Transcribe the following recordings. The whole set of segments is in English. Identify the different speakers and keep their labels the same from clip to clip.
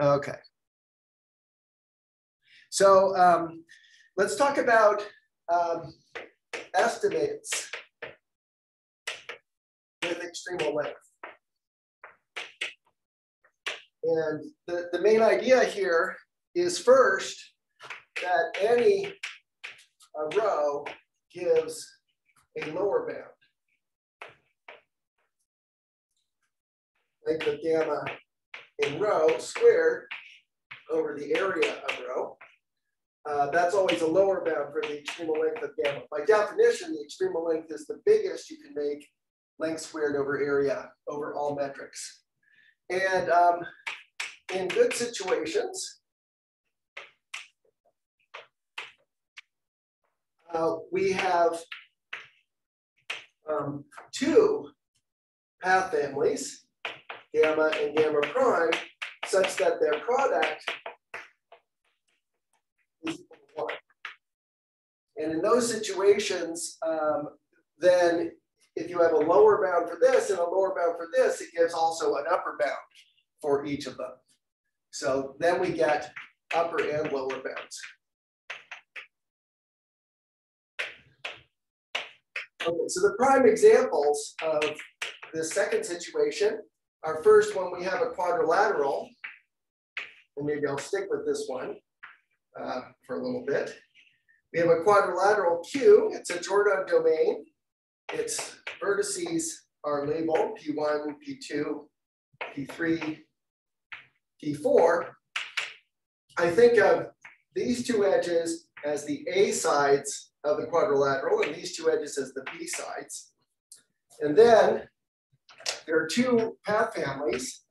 Speaker 1: Okay. So let's talk about estimates with extremal length. And the main idea here is first that any row gives a lower bound. Length of gamma in rho squared over the area of rho. That's always a lower bound for the extremal length of gamma. By definition, the extremal length is the biggest you can make length squared over area over all metrics. And in good situations, we have two path families, gamma and gamma prime, such that their product is equal to 1. And in those situations, then if you have a lower bound for this and a lower bound for this, it gives also an upper bound for each of them. So then we get upper and lower bounds. Okay, so the prime examples of this second situation are first when we have a quadrilateral, and maybe I'll stick with this one for a little bit. We have a quadrilateral Q. It's a Jordan domain. Its vertices are labeled P1, P2, P3, P4. I think of these two edges as the A sides of the quadrilateral and these two edges as the B sides. And then there are two path families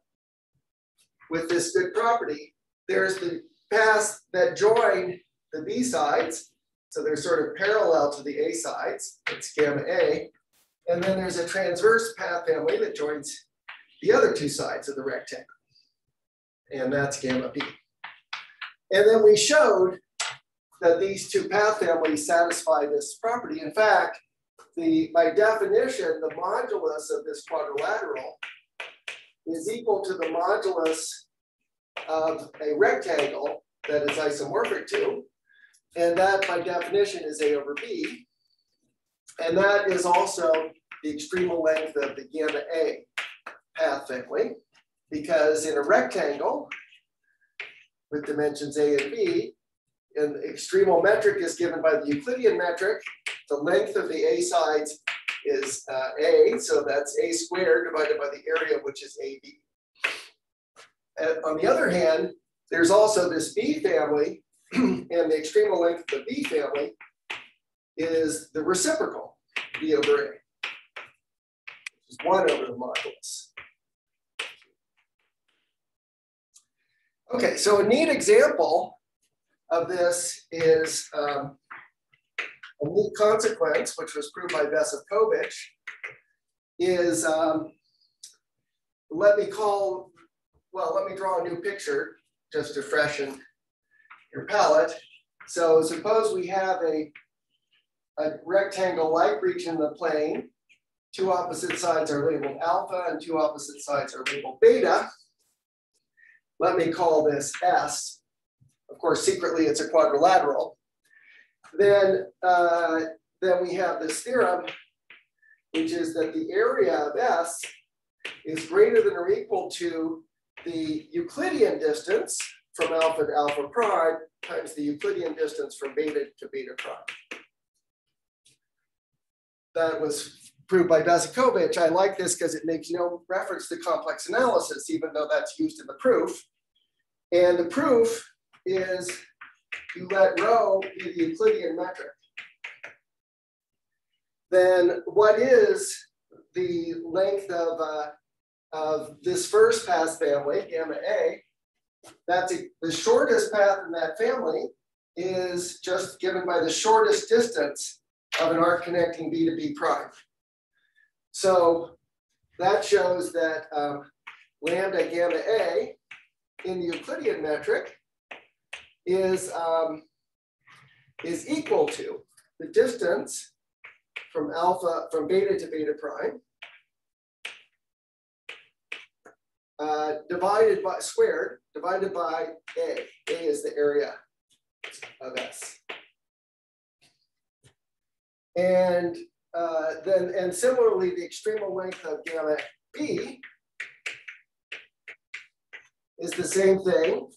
Speaker 1: with this good property. There's the paths that join the B sides. So they're sort of parallel to the A sides. It's gamma A. And then there's a transverse path family that joins the other two sides of the rectangle. And that's gamma B. And then we showed that these two path families satisfy this property. In fact, by definition, the modulus of this quadrilateral is equal to the modulus of a rectangle that is isomorphic to. And that, by definition, is A over B. And that is also the extremal length of the gamma A path family, because in a rectangle with dimensions A and B, and the extremal metric is given by the Euclidean metric. The length of the A sides is A, so that's A squared divided by the area, which is AB. And on the other hand, there's also this B family, and the extremal length of the B family is the reciprocal, B over A, which is 1 over the modulus. Okay, so a neat example of this is a neat consequence, which was proved by Vesicovich, is let me draw a new picture just to freshen your palette. So suppose we have a rectangle-like region in the plane. Two opposite sides are labeled alpha and two opposite sides are labeled beta. Let me call this S. Of course, secretly it's a quadrilateral. Then we have this theorem, which is that the area of S is greater than or equal to the Euclidean distance from alpha to alpha prime times the Euclidean distance from beta to beta prime. That was proved by Vesicovich. I like this because it makes no reference to complex analysis, even though that's used in the proof. And the proof is you let rho be the Euclidean metric. Then what is the length of this first path family, gamma A? The shortest path in that family is just given by the shortest distance of an arc connecting B to B prime. So that shows that lambda gamma A in the Euclidean metric is equal to the distance from beta to beta prime divided by squared, divided by A. A is the area of S. And and similarly, the extremal length of gamma B is the same thing,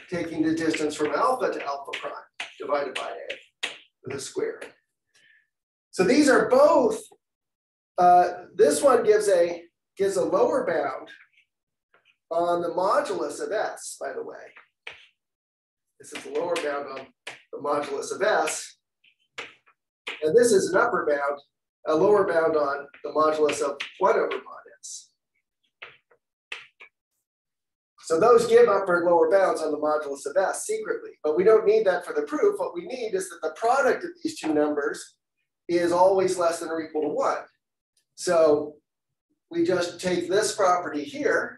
Speaker 1: taking the distance from alpha to alpha prime, divided by A with a square. So these are both, this one gives a lower bound on the modulus of S, by the way. This is the lower bound on the modulus of S. And this is an upper bound, a lower bound on the modulus of 1 over mod S. So those give upper and lower bounds on the modulus of S secretly, but we don't need that for the proof. What we need is that the product of these two numbers is always less than or equal to 1. So we just take this property here,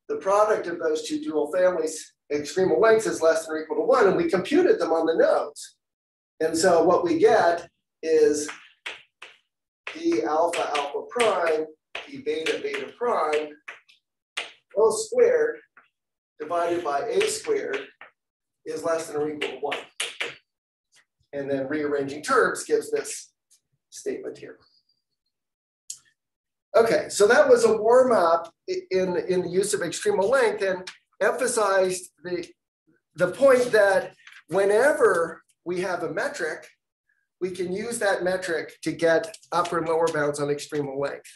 Speaker 1: the product of those two dual families, extremal lengths is less than or equal to 1, and we computed them on the nodes. And so what we get is d alpha alpha prime, d beta beta prime, all squared divided by a squared is less than or equal to 1. And then rearranging terms gives this statement here. Okay, so that was a warm-up in the use of extremal length and emphasized the point that whenever we have a metric, we can use that metric to get upper and lower bounds on extremal length.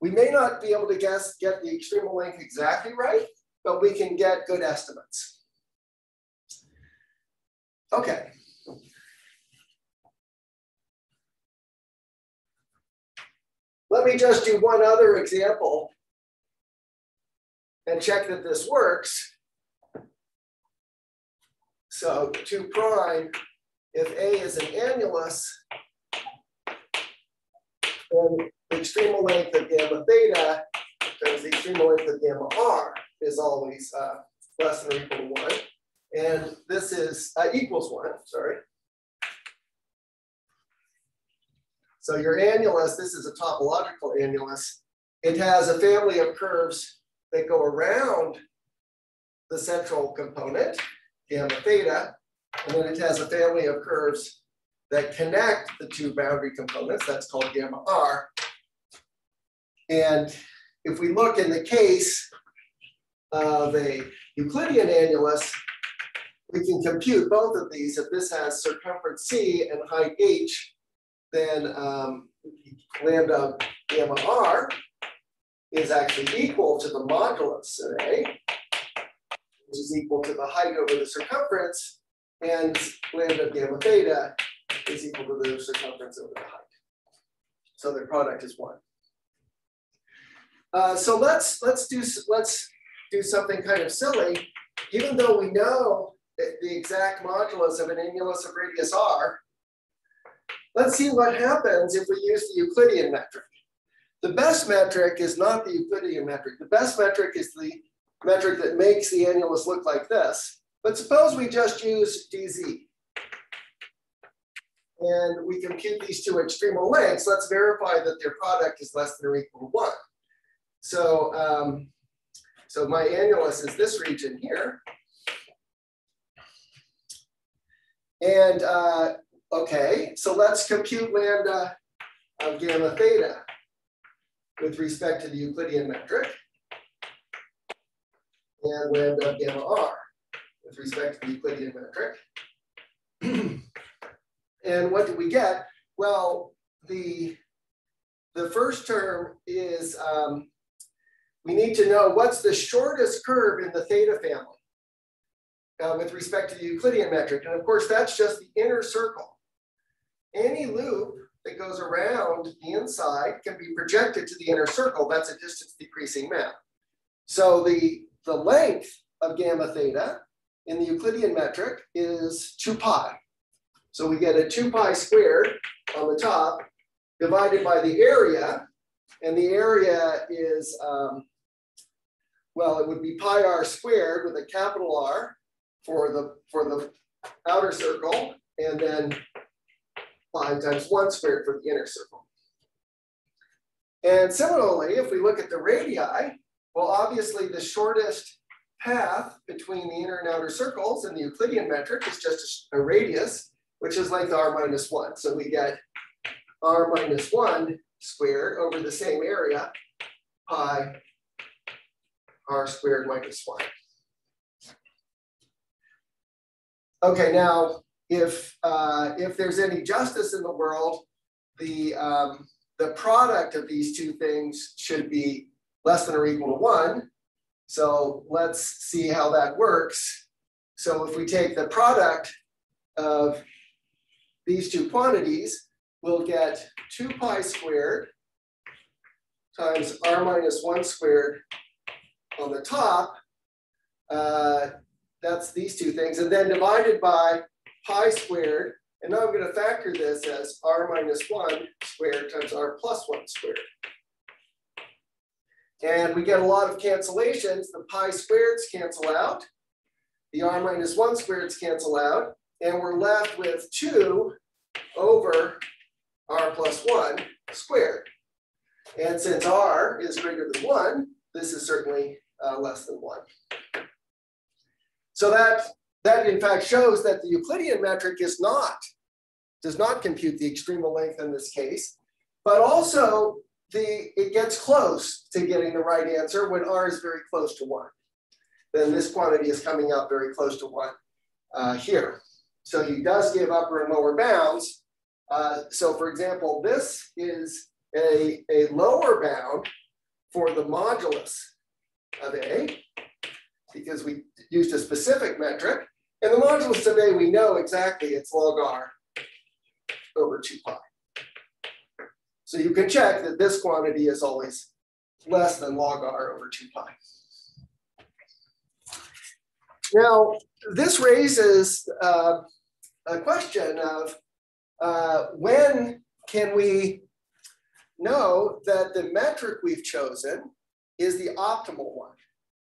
Speaker 1: We may not be able to get the extremal length exactly right, but we can get good estimates. Okay. Let me just do one other example and check that this works. So 2 prime, if A is an annulus, then the extremal length of gamma theta times the extremal length of gamma r is always less than or equal to 1. And this is equals 1, sorry. So your annulus, this is a topological annulus. It has a family of curves that go around the central component, gamma theta, and then it has a family of curves that connect the two boundary components. That's called gamma r. And if we look in the case of a Euclidean annulus, we can compute both of these. If this has circumference c and height h, then lambda gamma r is actually equal to the modulus of A, which is equal to the height over the circumference, and lambda gamma theta is equal to the circumference over the height. So the product is 1. So let's do something kind of silly. Even though we know the exact modulus of an annulus of radius r, let's see what happens if we use the Euclidean metric. The best metric is not the Euclidean metric. The best metric is the metric that makes the annulus look like this. But suppose we just use dz. And we compute these two extremal lengths. Let's verify that their product is less than or equal to 1. So, so my annulus is this region here. And okay, so let's compute lambda of gamma theta with respect to the Euclidean metric, and lambda of gamma r with respect to the Euclidean metric. And what do we get? Well, the first term is, we need to know what's the shortest curve in the theta family with respect to the Euclidean metric. And of course, that's just the inner circle. Any loop that goes around the inside can be projected to the inner circle. That's a distance decreasing map. So the length of gamma theta in the Euclidean metric is 2 pi. So we get a 2 pi squared on the top divided by the area. And the area is, well, it would be pi r squared with a capital R for the outer circle, and then pi times 1 squared for the inner circle. And similarly, if we look at the radii, Well, obviously the shortest path between the inner and outer circles in the Euclidean metric is just a radius, which is length r minus 1. So we get r minus 1 squared over the same area, pi r squared minus 1. Okay, now if there's any justice in the world, the product of these two things should be less than or equal to 1. So let's see how that works. So if we take the product of these two quantities, we'll get 2 pi squared times r minus 1 squared on the top. That's these two things. And then divided by pi squared. And now I'm going to factor this as r minus 1 squared times r plus 1 squared. And we get a lot of cancellations. The pi squareds cancel out. The r minus 1 squareds cancel out. And we're left with 2 over r plus 1 squared. And since r is greater than 1, this is certainly less than 1. So that in fact shows that the Euclidean metric does not compute the extremal length in this case, but also it gets close to getting the right answer when r is very close to 1. Then this quantity is coming out very close to 1 here. So he does give upper and lower bounds. So for example, this is a lower bound for the modulus of A, because we used a specific metric. And the modulus of A, we know exactly it's log r over 2 pi. So you can check that this quantity is always less than log r over 2 pi. Now, this raises a question of when can we know that the metric we've chosen is the optimal one?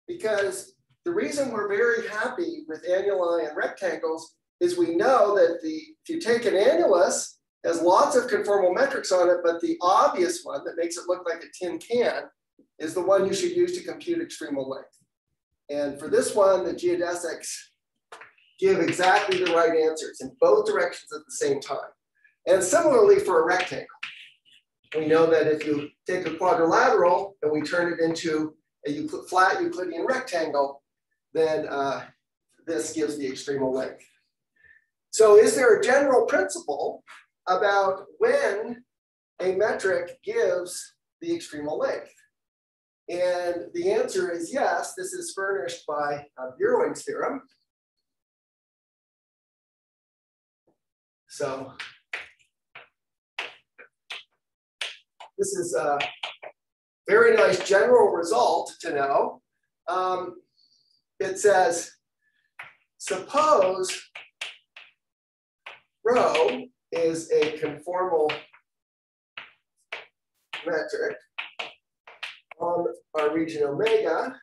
Speaker 1: Because the reason we're very happy with annuli and rectangles is we know that if you take an annulus, it has lots of conformal metrics on it, but the obvious one that makes it look like a tin can is the one you should use to compute extremal length. And for this one, the geodesics give exactly the right answers in both directions at the same time. And similarly for a rectangle. We know that if you take a quadrilateral and we turn it into a flat Euclidean rectangle, then this gives the extremal length. So is there a general principle about when a metric gives the extremal length? And the answer is yes. This is furnished by Virulence theorem. So this is a very nice general result to know. It says, suppose rho is a conformal metric on our region omega,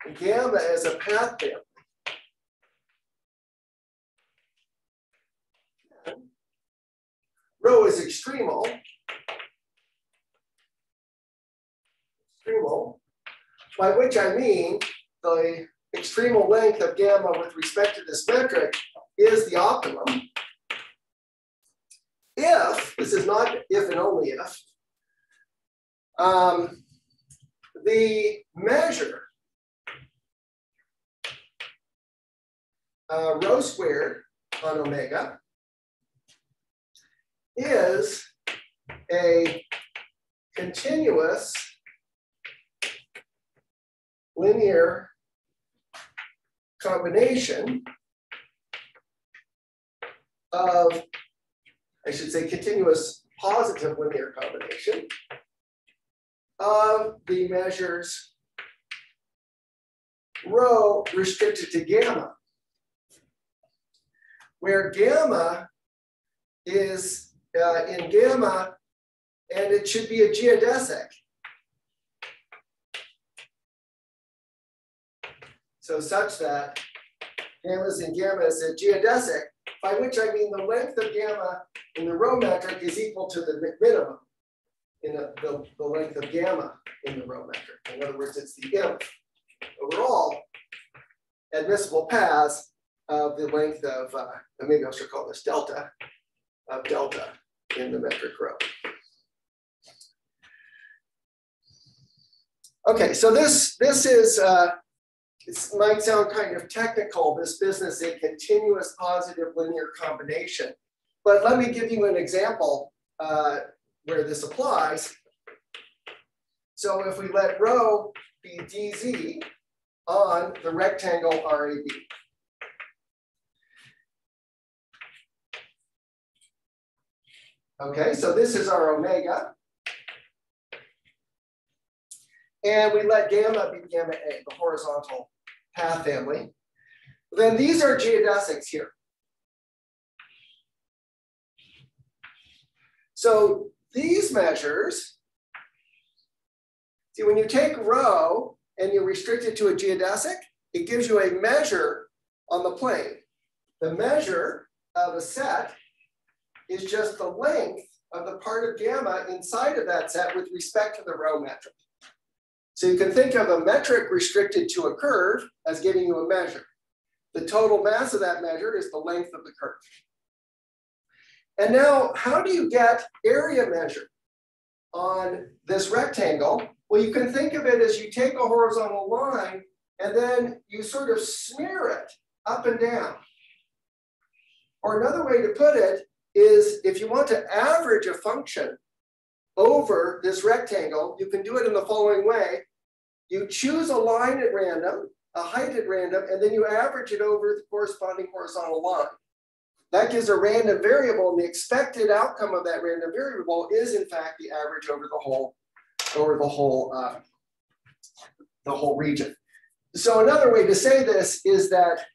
Speaker 1: and gamma is a path family. Rho is extremal. By which I mean the extremal length of gamma with respect to this metric is the optimum. If, this is not if and only if, the measure rho squared on omega is a continuous linear combination of, I should say, continuous positive linear combination of the measures rho restricted to gamma, where gamma is in gamma, and it should be a geodesic. So such that gamma is in gamma is a geodesic, by which I mean the length of gamma in the rho metric is equal to the minimum. in the length of gamma in the rho metric. In other words, it's the imp over all admissible paths of the length of, maybe I should call this delta, of delta in the metric rho. Okay, so this is, it might sound kind of technical, this business, a continuous positive linear combination. But let me give you an example where this applies. So if we let rho be dz on the rectangle RAB. Okay, so this is our omega. And we let gamma be gamma A, the horizontal path family. Then these are geodesics here. So these measures, see, when you take rho and you restrict it to a geodesic, it gives you a measure on the plane. The measure of a set is just the length of the part of gamma inside of that set with respect to the rho metric. So you can think of a metric restricted to a curve as giving you a measure. The total mass of that measure is the length of the curve. And now, how do you get area measure on this rectangle? Well, you can think of it as you take a horizontal line and then you sort of smear it up and down. Or another way to put it is if you want to average a function over this rectangle, you can do it in the following way. You choose a line at random, a height at random, and then you average it over the corresponding horizontal line. That gives a random variable, and the expected outcome of that random variable is, in fact, the average over the whole region. So another way to say this is that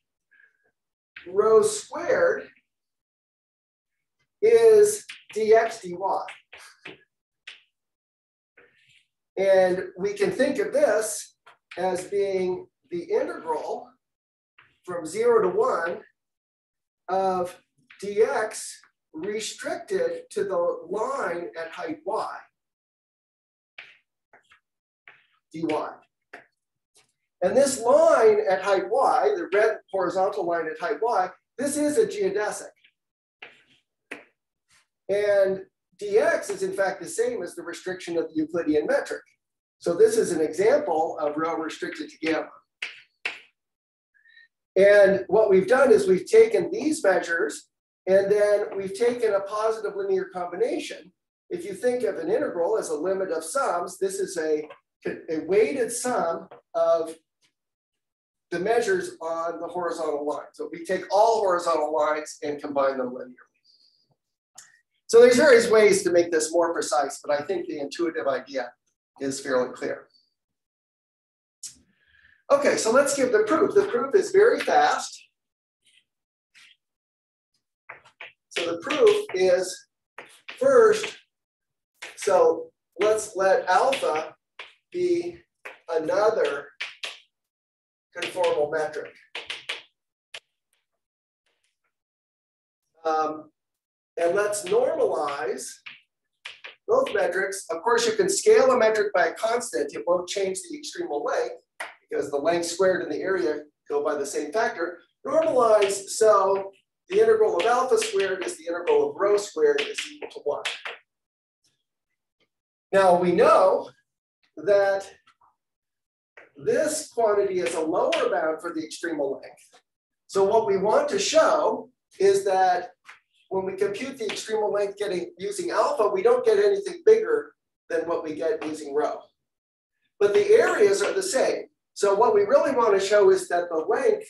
Speaker 1: rho squared is dx dy. And we can think of this as being the integral from 0 to 1 of dx restricted to the line at height y, dy. And this line at height y, the red horizontal line at height y, this is a geodesic. And dx is in fact the same as the restriction of the Euclidean metric. So this is an example of rho restricted to gamma. And what we've done is we've taken these measures and then we've taken a positive linear combination. If you think of an integral as a limit of sums, this is a weighted sum of the measures on the horizontal line. So we take all horizontal lines and combine them linearly. So there's various ways to make this more precise, but I think the intuitive idea is fairly clear. Okay, so let's give the proof. The proof is very fast. So the proof is first, so let's let alpha be another conformal metric. And let's normalize both metrics. Of course, you can scale a metric by a constant. It won't change the extremal length because the length squared and the area go by the same factor. Normalize, so the integral of alpha squared is the integral of rho squared is equal to 1. Now we know that this quantity is a lower bound for the extremal length. So what we want to show is that when we compute the extremal length using alpha, we don't get anything bigger than what we get using rho. But the areas are the same. So what we really want to show is that the length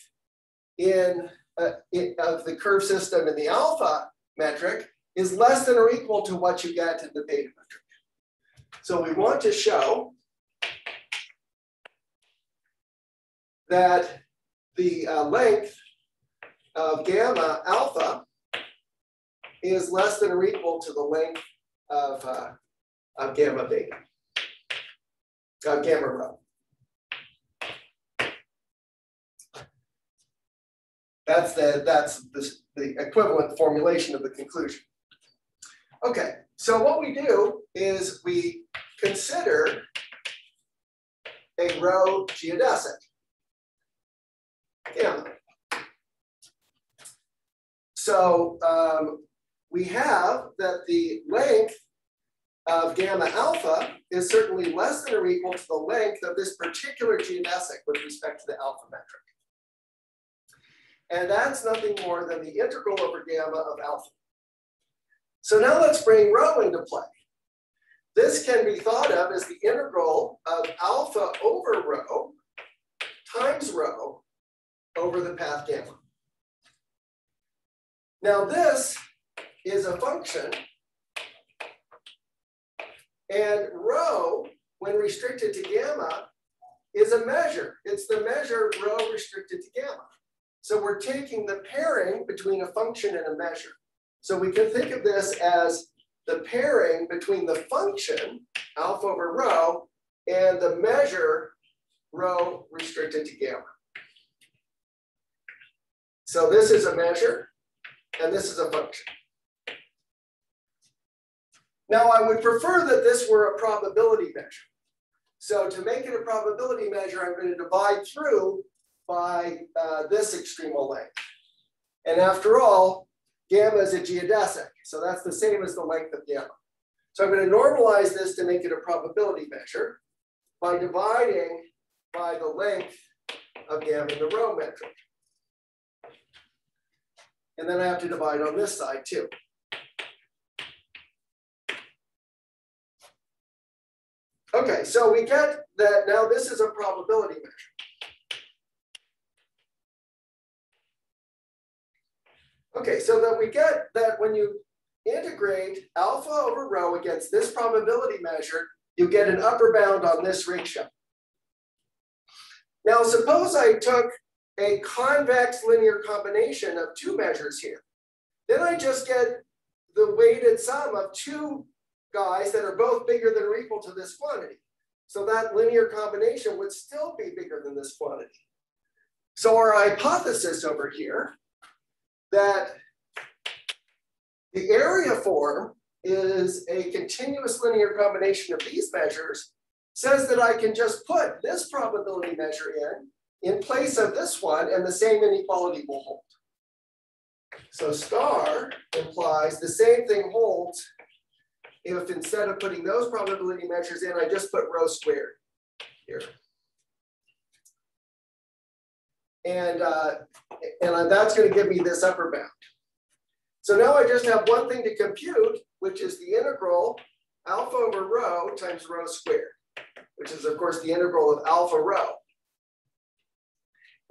Speaker 1: of the curve system in the alpha metric is less than or equal to what you get in the beta metric. So we want to show that the length of gamma alpha is less than or equal to the length of gamma beta, gamma rho. That's the equivalent formulation of the conclusion. Okay, so what we do is we consider a row geodesic, gamma. So we have that the length of gamma alpha is certainly less than or equal to the length of this particular geodesic with respect to the alpha metric. And that's nothing more than the integral over gamma of alpha. So now let's bring rho into play. This can be thought of as the integral of alpha over rho times rho over the path gamma. Now this is a function, and rho, when restricted to gamma, is a measure. It's the measure rho restricted to gamma. So we're taking the pairing between a function and a measure. So we can think of this as the pairing between the function, alpha over rho, and the measure, rho restricted to gamma. So this is a measure, and this is a function. Now, I would prefer that this were a probability measure. So to make it a probability measure, I'm going to divide through by this extremal length. And after all, gamma is a geodesic, so that's the same as the length of gamma. So I'm going to normalize this to make it a probability measure by dividing by the length of gamma in the rho metric. And then I have to divide on this side too. Okay, so we get that now this is a probability measure. Okay, so that we get that when you integrate alpha over rho against this probability measure, you get an upper bound on this ratio. Now, suppose I took a convex linear combination of two measures here. Then I just get the weighted sum of two guys that are both bigger than or equal to this quantity. So that linear combination would still be bigger than this quantity. So our hypothesis over here that the area form is a continuous linear combination of these measures says that I can just put this probability measure in place of this one, and the same inequality will hold. So star implies the same thing holds if instead of putting those probability measures in, I just put rho squared here. And that's going to give me this upper bound. So now I just have one thing to compute, which is the integral alpha over rho times rho squared, which is, of course, the integral of alpha rho.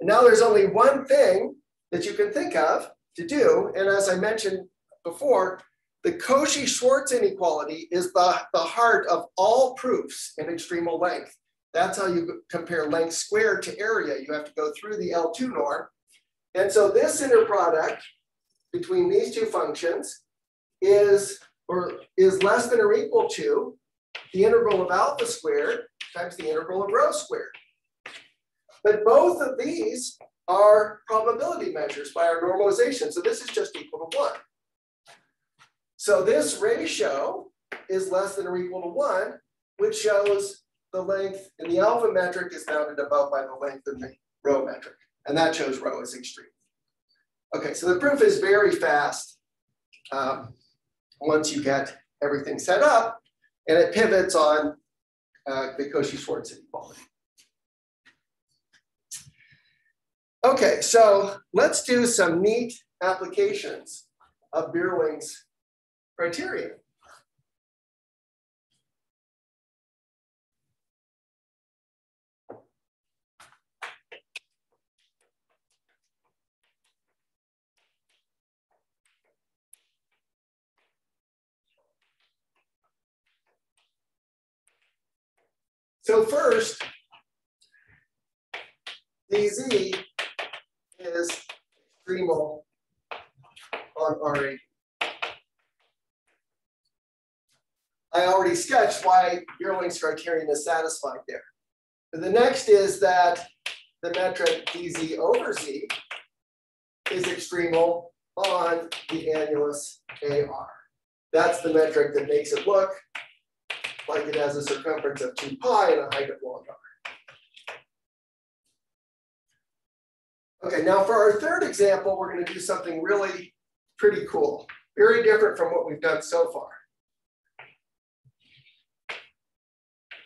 Speaker 1: And now there's only one thing that you can think of to do. And as I mentioned before, the Cauchy-Schwarz inequality is the heart of all proofs in extremal length. That's how you compare length squared to area. You have to go through the L2 norm. And so this inner product between these two functions is less than or equal to the integral of alpha squared times the integral of rho squared. But both of these are probability measures by our normalization. So this is just equal to 1. So this ratio is less than or equal to 1, which shows the length in the alpha metric is bounded above by the length in the rho metric. And that shows rho is extreme. Okay, so the proof is very fast once you get everything set up, and it pivots on the Cauchy-Schwarz inequality. Okay, so let's do some neat applications of Virulence criterion. So first, dz is extremal on RA. I already sketched why Virulence criterion is satisfied there. And the next is that the metric dz over z is extremal on the annulus AR. That's the metric that makes it look like it has a circumference of 2 pi and a height of log r. Okay, now for our third example, we're going to do something really pretty cool, very different from what we've done so far.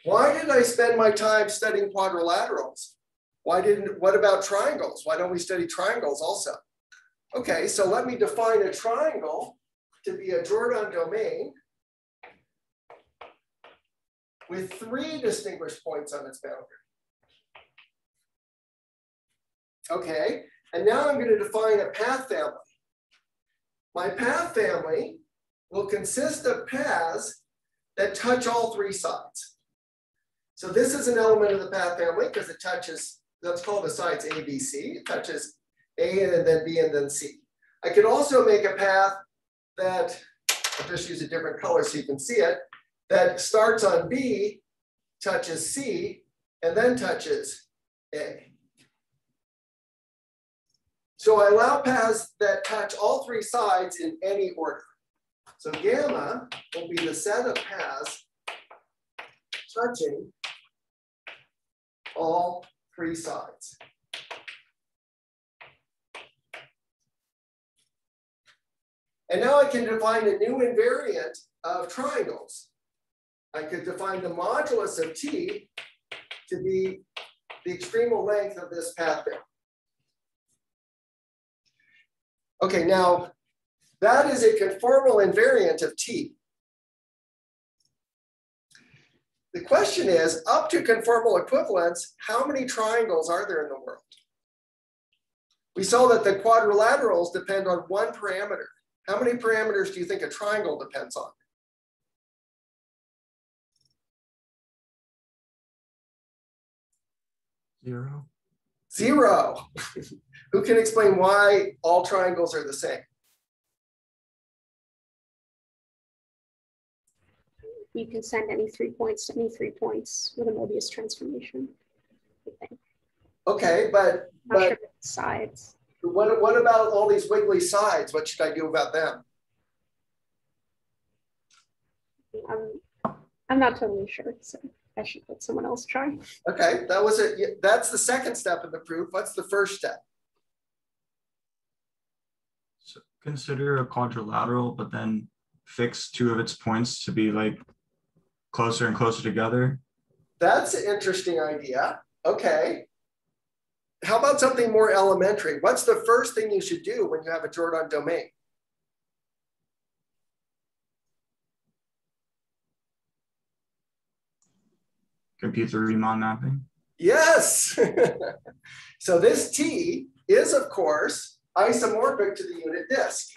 Speaker 1: Why did I spend my time studying quadrilaterals? What about triangles? Why don't we study triangles also? Okay, so let me define a triangle to be a Jordan domain with 3 distinguished points on its boundary. Okay, and now I'm going to define a path family. My path family will consist of paths that touch all 3 sides. So this is an element of the path family because it touches, let's call the sides A, B, C. It touches A and then B and then C. I could also make a path that, I'll just use a different color so you can see it, that starts on B, touches C, and then touches A. So I allow paths that touch all 3 sides in any order. So gamma will be the set of paths touching all 3 sides. And now I can define a new invariant of triangles. I could define the modulus of T to be the extremal length of this path family. Okay, now that is a conformal invariant of T. The question is, up to conformal equivalence, how many triangles are there in the world? We saw that the quadrilaterals depend on 1 parameter. How many parameters do you think a triangle depends on?
Speaker 2: 0.
Speaker 1: 0. Who can explain why all triangles are the same?
Speaker 3: You can send any 3 points to any 3 points with a Mobius transformation, I think.
Speaker 1: Okay, but
Speaker 3: Not sure about the sides.
Speaker 1: What about all these wiggly sides? What should I do about them?
Speaker 3: I'm not totally sure, so I should let someone else try.
Speaker 1: Okay, that was it. That's the second step in the proof. What's the first step?
Speaker 2: So consider a quadrilateral, but then fix 2 of its points to be like closer and closer together.
Speaker 1: That's an interesting idea. Okay. How about something more elementary? What's the first thing you should do when you have a Jordan domain?
Speaker 2: Compute the Riemann mapping.
Speaker 1: Yes. So this T is, of course, isomorphic to the unit disk.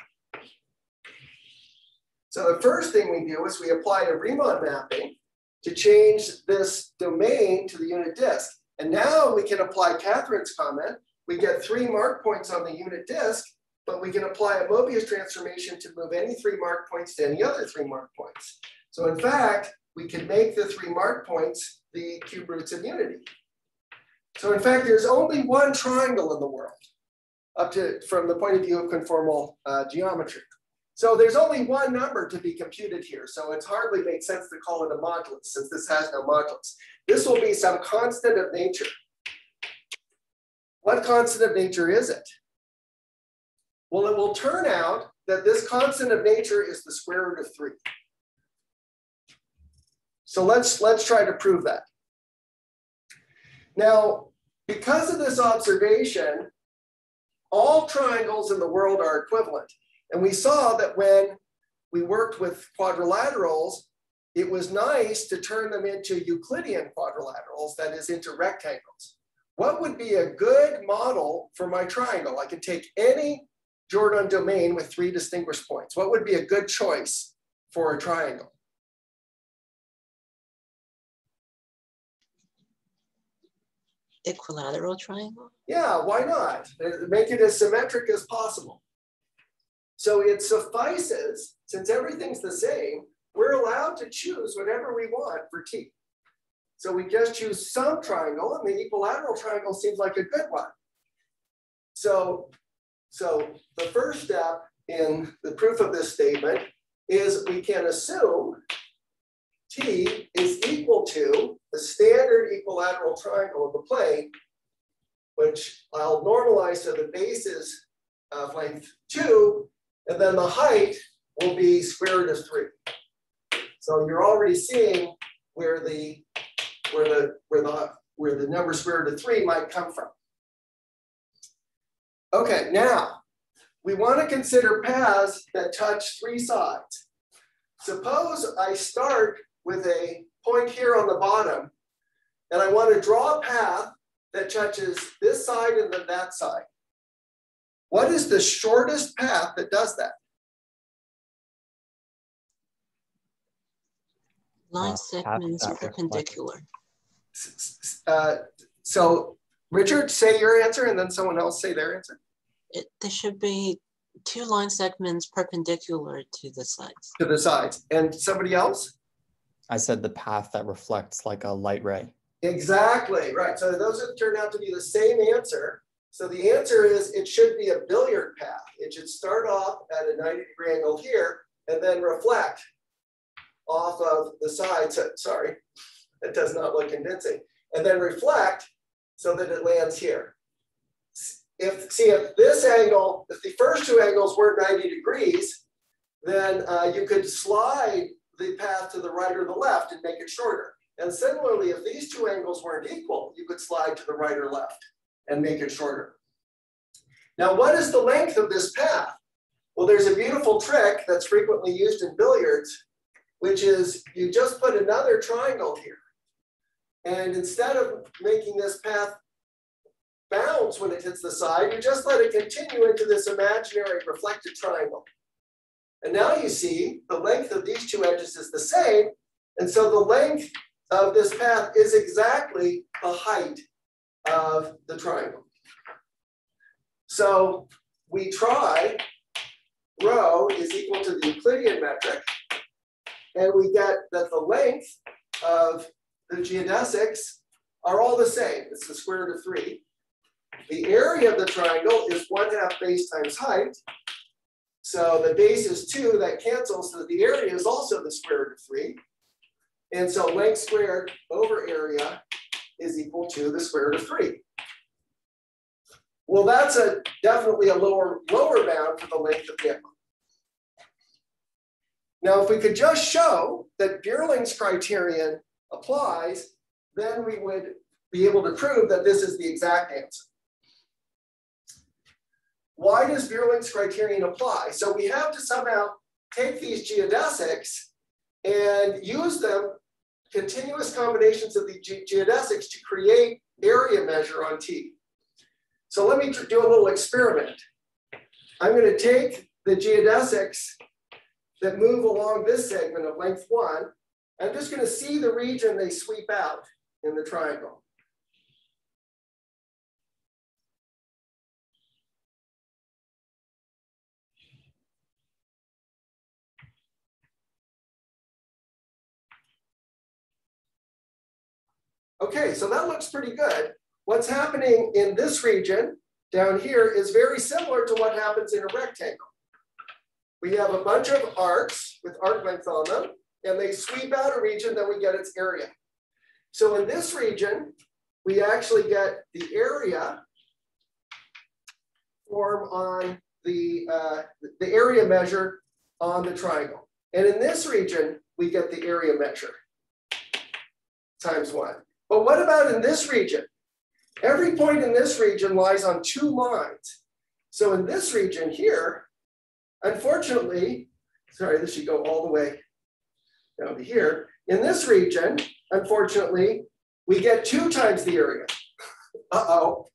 Speaker 1: So the first thing we do is we apply a Riemann mapping to change this domain to the unit disk. And now we can apply Catherine's comment. We get 3 mark points on the unit disk, but we can apply a Mobius transformation to move any 3 mark points to any other 3 mark points. So in fact, we can make the 3 mark points the cube roots of unity. So in fact, there's only 1 triangle in the world, from the point of view of conformal geometry. So there's only 1 number to be computed here. So it hardly makes sense to call it a modulus since this has no modulus. This will be some constant of nature. What constant of nature is it? Well, it will turn out that this constant of nature is the square root of 3. So let's try to prove that. Now, because of this observation, all triangles in the world are equivalent. And we saw that when we worked with quadrilaterals, it was nice to turn them into Euclidean quadrilaterals, that is, into rectangles. What would be a good model for my triangle? I can take any Jordan domain with 3 distinguished points. What would be a good choice for a triangle?
Speaker 4: Equilateral triangle?
Speaker 1: Yeah, why not? Make it as symmetric as possible. So it suffices, since everything's the same, we're allowed to choose whatever we want for T. So we just choose some triangle, and the equilateral triangle seems like a good one. So the first step in the proof of this statement is we can assume T is equal to the standard equilateral triangle of the plane, which I'll normalize so the base is of length 2, and then the height will be square root of 3. So you're already seeing where the number square root of 3 might come from. Okay, now we want to consider paths that touch 3 sides. Suppose I start with a point here on the bottom, and I want to draw a path that touches this side and then that side. What is the shortest path that does that?
Speaker 4: Line segments perpendicular.
Speaker 1: So Richard, say your answer and then someone else say their answer.
Speaker 4: There should be 2 line segments perpendicular to the sides.
Speaker 1: To the sides. And somebody else?
Speaker 5: I said the path that reflects like a light ray.
Speaker 1: Exactly, right. So those have turned out to be the same answer. So the answer is it should be a billiard path. It should start off at a 90-degree angle here and then reflect off of the side. So, sorry, that does not look convincing. And then reflect so that it lands here. If this angle, if the first 2 angles were 90 degrees, then you could slide the path to the right or the left and make it shorter. And similarly, if these 2 angles weren't equal, you could slide to the right or left and make it shorter. Now, what is the length of this path? Well, there's a beautiful trick that's frequently used in billiards, which is you just put another triangle here. And instead of making this path bounce when it hits the side, you just let it continue into this imaginary reflected triangle. And now you see the length of these 2 edges is the same. And so the length of this path is exactly the height of the triangle. So we try rho is equal to the Euclidean metric, and we get that the length of the geodesics are all the same. It's the square root of 3. The area of the triangle is 1/2 base times height. So the base is 2, that cancels, so the area is also the square root of 3. And so length squared over area is equal to the square root of 3. Well, that's definitely a lower bound for the length of gamma. Now, if we could just show that Virulence criterion applies, then we would be able to prove that this is the exact answer. Why does Virulence criterion apply? So we have to somehow take these geodesics and use them, continuous combinations of the geodesics, to create area measure on T. So let me do a little experiment. I'm going to take the geodesics that move along this segment of length 1. I'm just going to see the region they sweep out in the triangle. Okay, so that looks pretty good. What's happening in this region down here is very similar to what happens in a rectangle. We have a bunch of arcs with arc length on them, and they sweep out a region, then we get its area. So in this region, we actually get the area form on the area measure on the triangle. And in this region, we get the area measure times 1. But what about in this region? Every point in this region lies on 2 lines. So in this region here, unfortunately, sorry, this should go all the way down to here. In this region, unfortunately, we get 2 times the area. Uh-oh.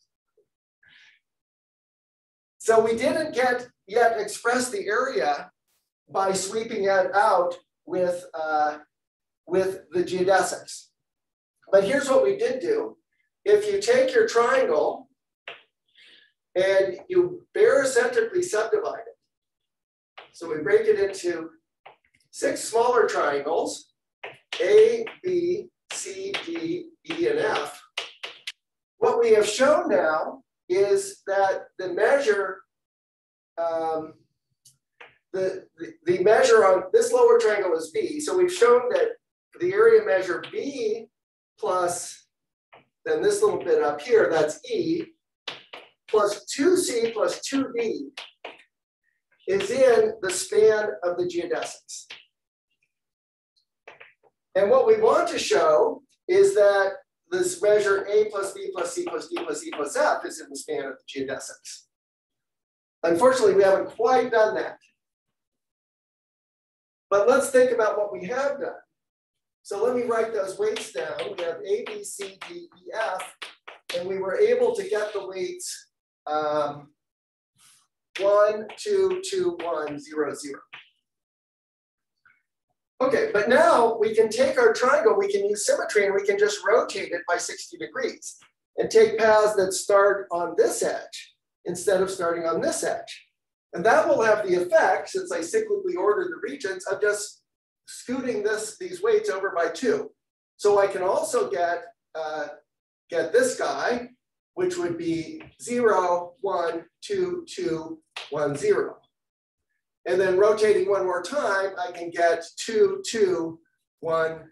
Speaker 1: So we didn't yet express the area by sweeping it out with the geodesics. But here's what we did do. If you take your triangle and you barycentrically subdivide it, so we break it into 6 smaller triangles, A, B, C, D, E, and F. What we have shown now is that the measure, the measure on this lower triangle is B. So we've shown that the area measure B plus then this little bit up here, that's E, plus 2C plus 2D is in the span of the geodesics. And what we want to show is that this measure A plus B plus C plus D plus E plus F is in the span of the geodesics. Unfortunately, we haven't quite done that. But let's think about what we have done. So let me write those weights down. We have A, B, C, D, E, F, and we were able to get the weights 1, 2, 2, 1, 0, 0. Okay, but now we can take our triangle, we can use symmetry, and we can just rotate it by 60 degrees and take paths that start on this edge instead of starting on this edge. And that will have the effect, since I cyclically ordered the regions, of just scooting these weights over by 2. So I can also get this guy, which would be 0, 1, 2, 2, 1, 0. And then rotating one more time, I can get 2, 2, 1,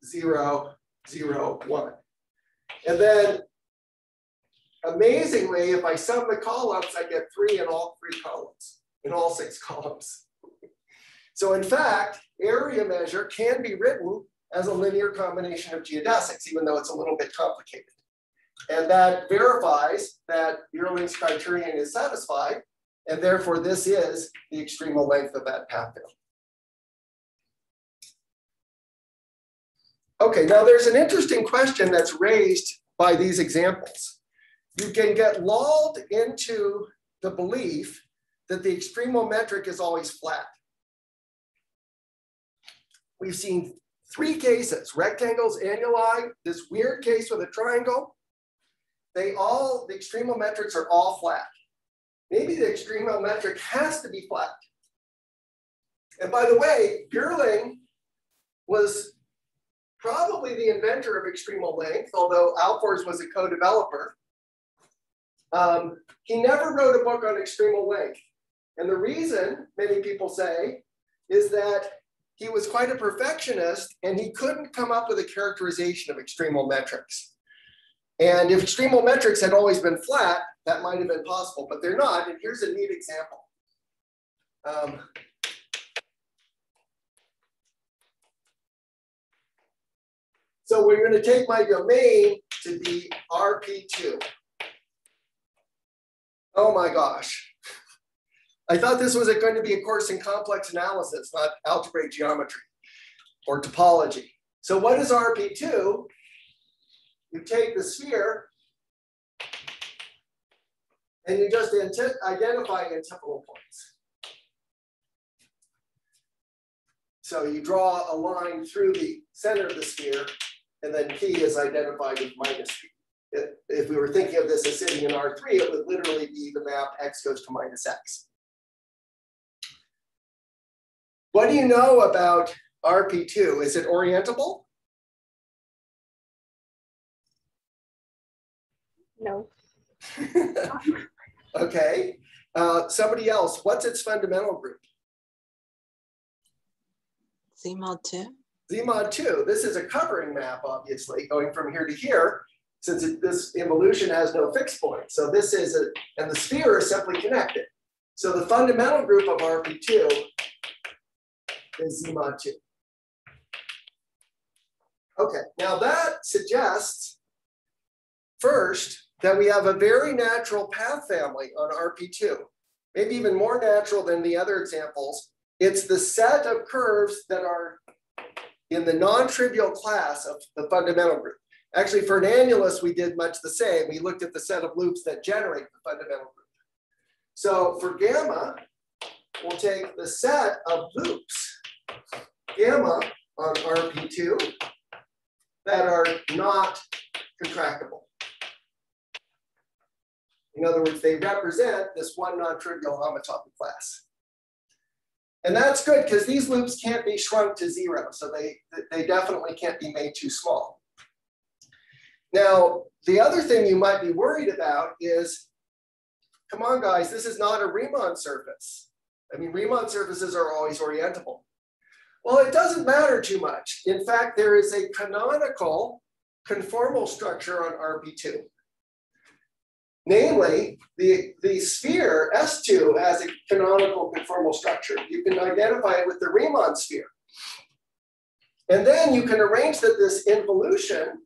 Speaker 1: 0, 0, 1. And then amazingly, if I sum the columns, I get 3 in all 3 columns, in all 6 columns. So in fact, area measure can be written as a linear combination of geodesics, even though it's a little bit complicated. And that verifies that Virulence criterion is satisfied, and therefore this is the extremal length of that path field. Okay, now there's an interesting question that's raised by these examples. You can get lulled into the belief that the extremal metric is always flat. We've seen 3 cases: rectangles, annuli, this weird case with a triangle. The extremal metrics are all flat. Maybe the extremal metric has to be flat. And by the way, Bjorling was probably the inventor of extremal length, although Alfors was a co-developer. He never wrote a book on extremal length. And the reason, many people say, is that he was quite a perfectionist and he couldn't come up with a characterization of extremal metrics. And if extremal metrics had always been flat, that might have been possible, but they're not. And here's a neat example. So we're going to take my domain to be RP2. Oh my gosh. I thought this was going to be a course in complex analysis, not algebraic geometry or topology. So what is RP2? You take the sphere and you just identify antipodal points. So you draw a line through the center of the sphere, and then P is identified with minus P. If we were thinking of this as sitting in R3, it would literally be the map X goes to minus X. What do you know about RP2? Is it orientable?
Speaker 3: No.
Speaker 1: Okay. Somebody else, what's its fundamental group?
Speaker 4: Z mod 2.
Speaker 1: Z mod 2. This is a covering map, obviously, going from here to here, since this involution has no fixed point. So this is and the sphere is simply connected. So the fundamental group of RP2 is Z mod 2. Okay, now that suggests first that we have a very natural path family on RP2, maybe even more natural than the other examples. It's the set of curves that are in the non-trivial class of the fundamental group. Actually, for an annulus, we did much the same. We looked at the set of loops that generate the fundamental group. So for gamma, we'll take the set of loops, gamma on RP2, that are not contractible. In other words, they represent this one non-trivial homotopy class. And that's good because these loops can't be shrunk to 0, so they definitely can't be made too small. Now, the other thing you might be worried about is, come on guys, this is not a Riemann surface. I mean, Riemann surfaces are always orientable. Well, it doesn't matter too much. In fact, there is a canonical conformal structure on RP2. Namely, the sphere S2 has a canonical conformal structure. You can identify it with the Riemann sphere. And then you can arrange that this involution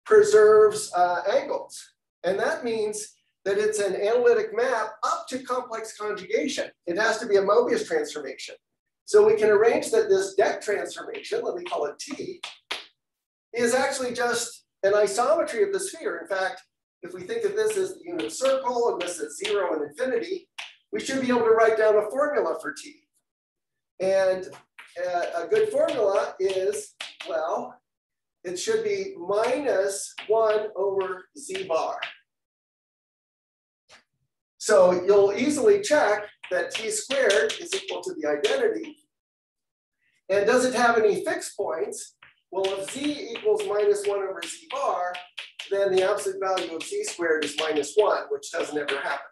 Speaker 1: preserves angles. And that means that it's an analytic map up to complex conjugation. It has to be a Mobius transformation. So we can arrange that this deck transformation, let me call it T, is actually just an isometry of the sphere. In fact, if we think of this as the unit circle and this is 0 and infinity, we should be able to write down a formula for T. And a good formula is, well, it should be minus 1 over z bar. So you'll easily check that T squared is equal to the identity. And does it have any fixed points? Well, if z equals minus 1 over z bar, then the absolute value of z squared is minus 1, which doesn't ever happen.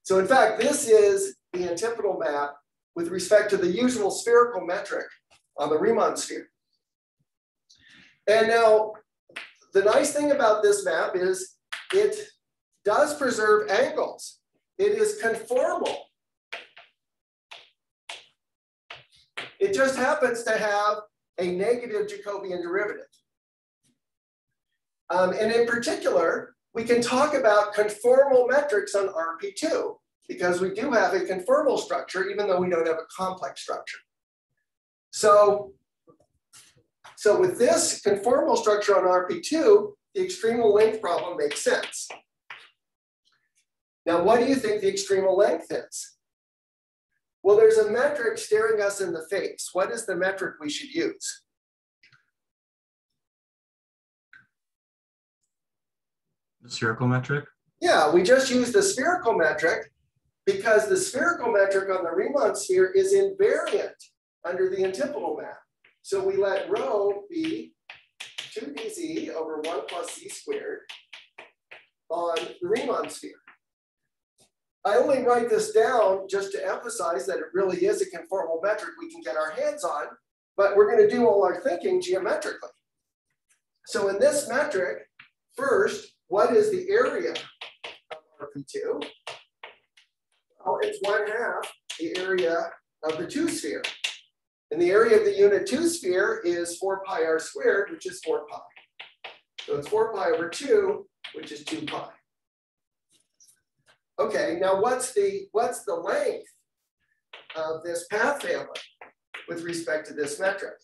Speaker 1: So in fact, this is the antipodal map with respect to the usual spherical metric on the Riemann sphere. And now, the nice thing about this map is it does preserve angles. It is conformal. It just happens to have a negative Jacobian derivative. And in particular, we can talk about conformal metrics on RP2 because we do have a conformal structure, even though we don't have a complex structure. So with this conformal structure on RP2, the extremal length problem makes sense. Now, what do you think the extremal length is? Well, there's a metric staring us in the face. What is the metric we should use?
Speaker 2: The spherical metric?
Speaker 1: Yeah, we just use the spherical metric because the spherical metric on the Riemann sphere is invariant under the antipodal map. So we let rho be 2dz over 1 plus z squared on the Riemann sphere. I only write this down just to emphasize that it really is a conformal metric we can get our hands on, but we're going to do all our thinking geometrically. So in this metric, first, what is the area of RP2? Well, it's 1/2 the area of the 2 sphere. And the area of the unit 2 sphere is 4 pi r squared, which is 4 pi. So it's 4 pi over 2, which is 2 pi. Okay, now what's the length of this path family with respect to this metric?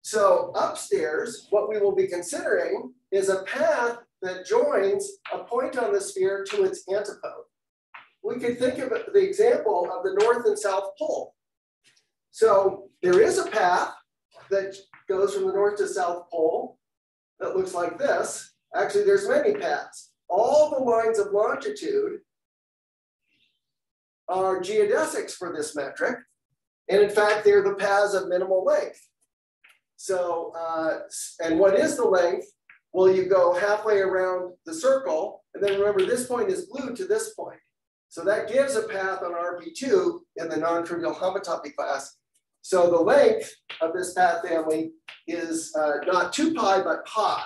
Speaker 1: So upstairs, what we will be considering is a path that joins a point on the sphere to its antipode. We could think of the example of the North and South Pole. So there is a path that goes from the North to South Pole that looks like this. Actually, there's many paths. All the lines of longitude are geodesics for this metric. And in fact, they're the paths of minimal length. So, and what is the length? Well, you go halfway around the circle. And then remember, this point is glued to this point. So that gives a path on RP2 in the non-trivial homotopy class. So the length of this path family is not 2 pi, but pi,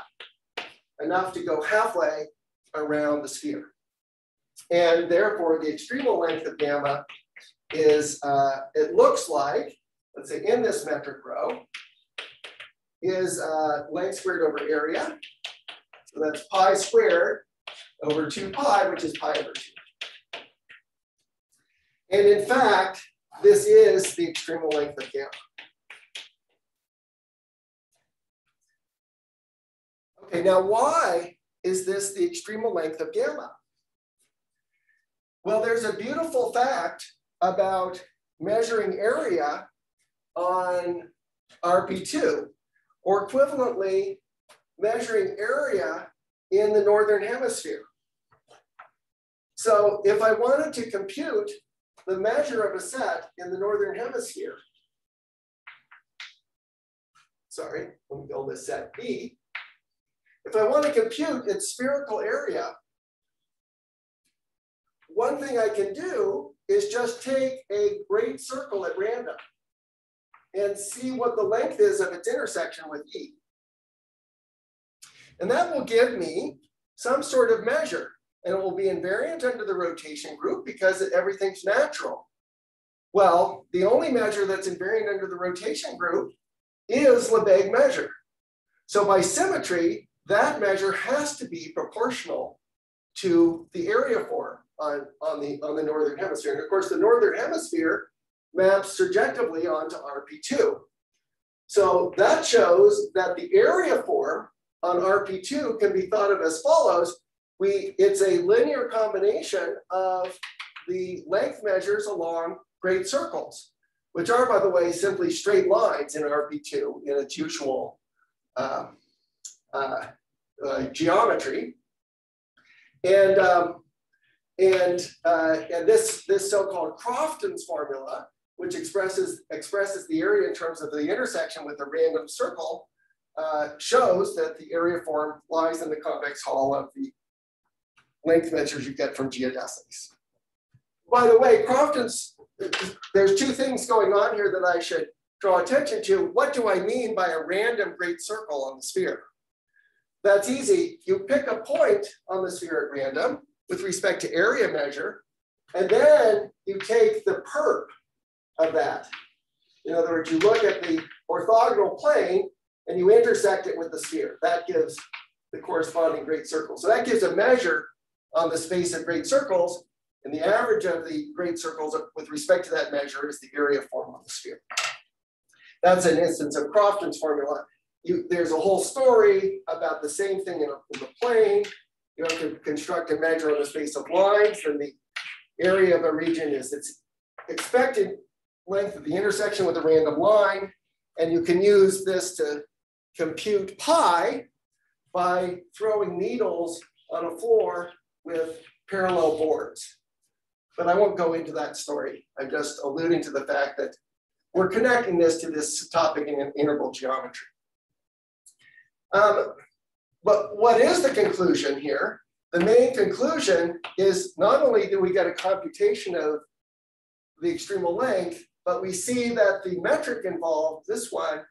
Speaker 1: enough to go halfway around the sphere. And therefore, the extremal length of gamma is, it looks like, let's say in this metric row, is length squared over area. So that's pi squared over 2 pi, which is pi over 2. And in fact, this is the extremal length of gamma. Okay, now why is this the extremal length of gamma? Well, there's a beautiful fact about measuring area on RP2, or equivalently measuring area in the Northern Hemisphere. So if I wanted to compute the measure of a set in the Northern Hemisphere, sorry, let me go with set B. If I want to compute its spherical area, one thing I can do is just take a great circle at random. and see what the length is of its intersection with E. And that will give me some sort of measure, and it will be invariant under the rotation group because everything's natural. Well, the only measure that's invariant under the rotation group is Lebesgue measure. So by symmetry, that measure has to be proportional to the area form on the northern hemisphere. And of course, the northern hemisphere maps surjectively onto RP2. So that shows that the area form on RP2 can be thought of as follows. It's a linear combination of the length measures along great circles, which are, by the way, simply straight lines in RP2 in its usual geometry. And this so-called Crofton's formula, which expresses the area in terms of the intersection with a random circle, shows that the area form lies in the convex hull of the length measures you get from geodesics. By the way, there's two things going on here that I should draw attention to. What do I mean by a random great circle on the sphere? That's easy. You pick a point on the sphere at random with respect to area measure, and then you take the perp of that. In other words, you look at the orthogonal plane and you intersect it with the sphere. That gives the corresponding great circle. So that gives a measure on the space of great circles, and the average of the great circles with respect to that measure is the area form on the sphere. That's an instance of Crofton's formula. There's a whole story about the same thing in the plane. You have to construct a measure on the space of lines, and the area of a region is its expected length of the intersection with a random line. And you can use this to compute pi by throwing needles on a floor with parallel boards. But I won't go into that story. I'm just alluding to the fact that we're connecting this to this topic in integral geometry. But what is the conclusion here? The main conclusion is not only do we get a computation of the extremal length, but we see that the metric involved, this one,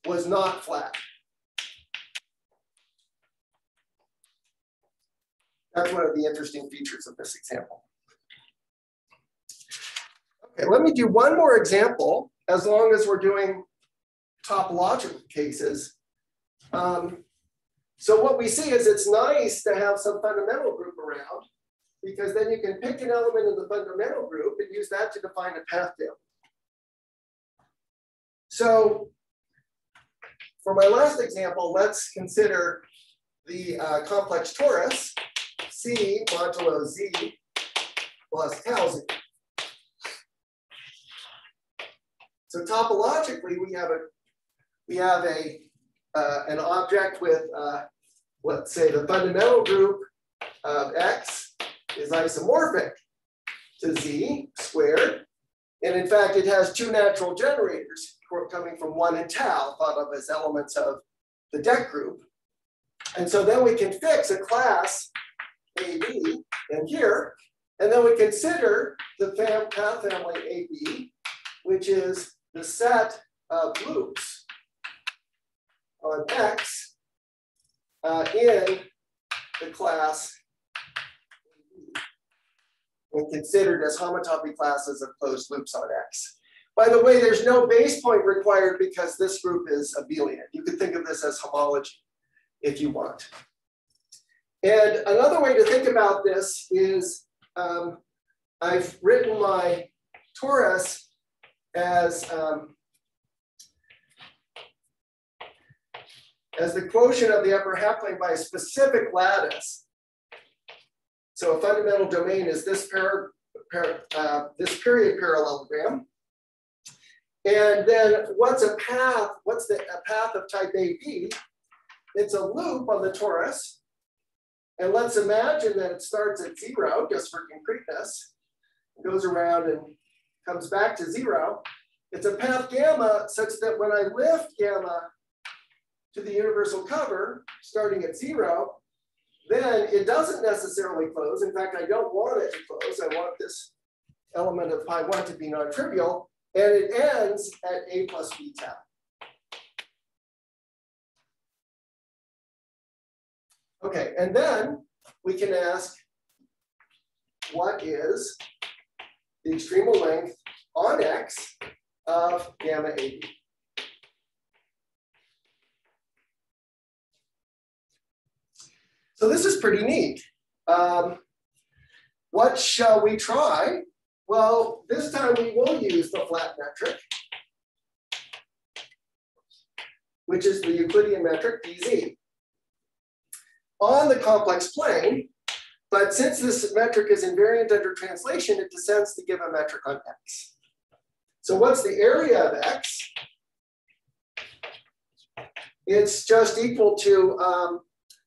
Speaker 1: was not flat. That's one of the interesting features of this example. Okay, let me do one more example, as long as we're doing topological cases. So what we see is it's nice to have some fundamental group around, because then you can pick an element in the fundamental group and use that to define a path family. So for my last example, let's consider the complex torus C modulo Z plus tau Z. So topologically, we have an object with, let's say, the fundamental group of X is isomorphic to Z squared. And in fact, it has two natural generators coming from 1 and tau, thought of as elements of the deck group. And so then we can fix a class AB in here, and then we consider the path family AB, which is the set of loops on X in the class AB, when considered as homotopy classes of closed loops on X. By the way, there's no base point required because this group is abelian. You could think of this as homology if you want. And another way to think about this is I've written my torus as the quotient of the upper half plane by a specific lattice. So a fundamental domain is this this period parallelogram. And then what's a path? What's a path of type AB? It's a loop on the torus. And let's imagine that it starts at 0, just for concreteness, goes around and comes back to 0. It's a path gamma such that when I lift gamma to the universal cover, starting at 0, then it doesn't necessarily close. In fact, I don't want it to close. I want this element of pi1 to be non-trivial. and it ends at A plus B tau. Okay, and then we can ask, what is the extremal length on X of gamma AB? So this is pretty neat. What shall we try? Well, this time we will use the flat metric, which is the Euclidean metric dz, on the complex plane. But since this metric is invariant under translation, it descends to give a metric on X. So what's the area of X? It's just equal to,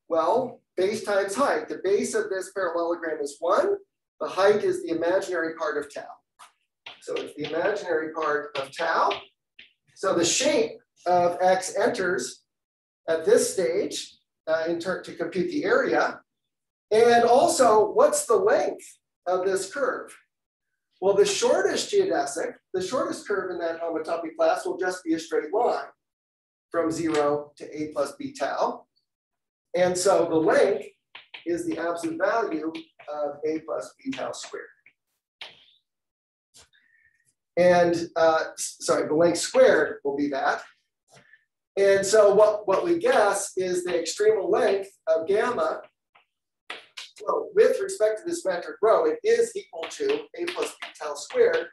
Speaker 1: well, base times height. The base of this parallelogram is 1. The height is the imaginary part of tau. So it's the imaginary part of tau. So the shape of X enters at this stage to compute the area. And also, what's the length of this curve? Well, the shortest geodesic, the shortest curve in that homotopy class will just be a straight line from 0 to A plus B tau. And so the length is the absolute value of A plus B tau squared. And sorry, the length squared will be that. And so what we guess is the extremal length of gamma. Well, with respect to this metric rho, it is equal to A plus B tau squared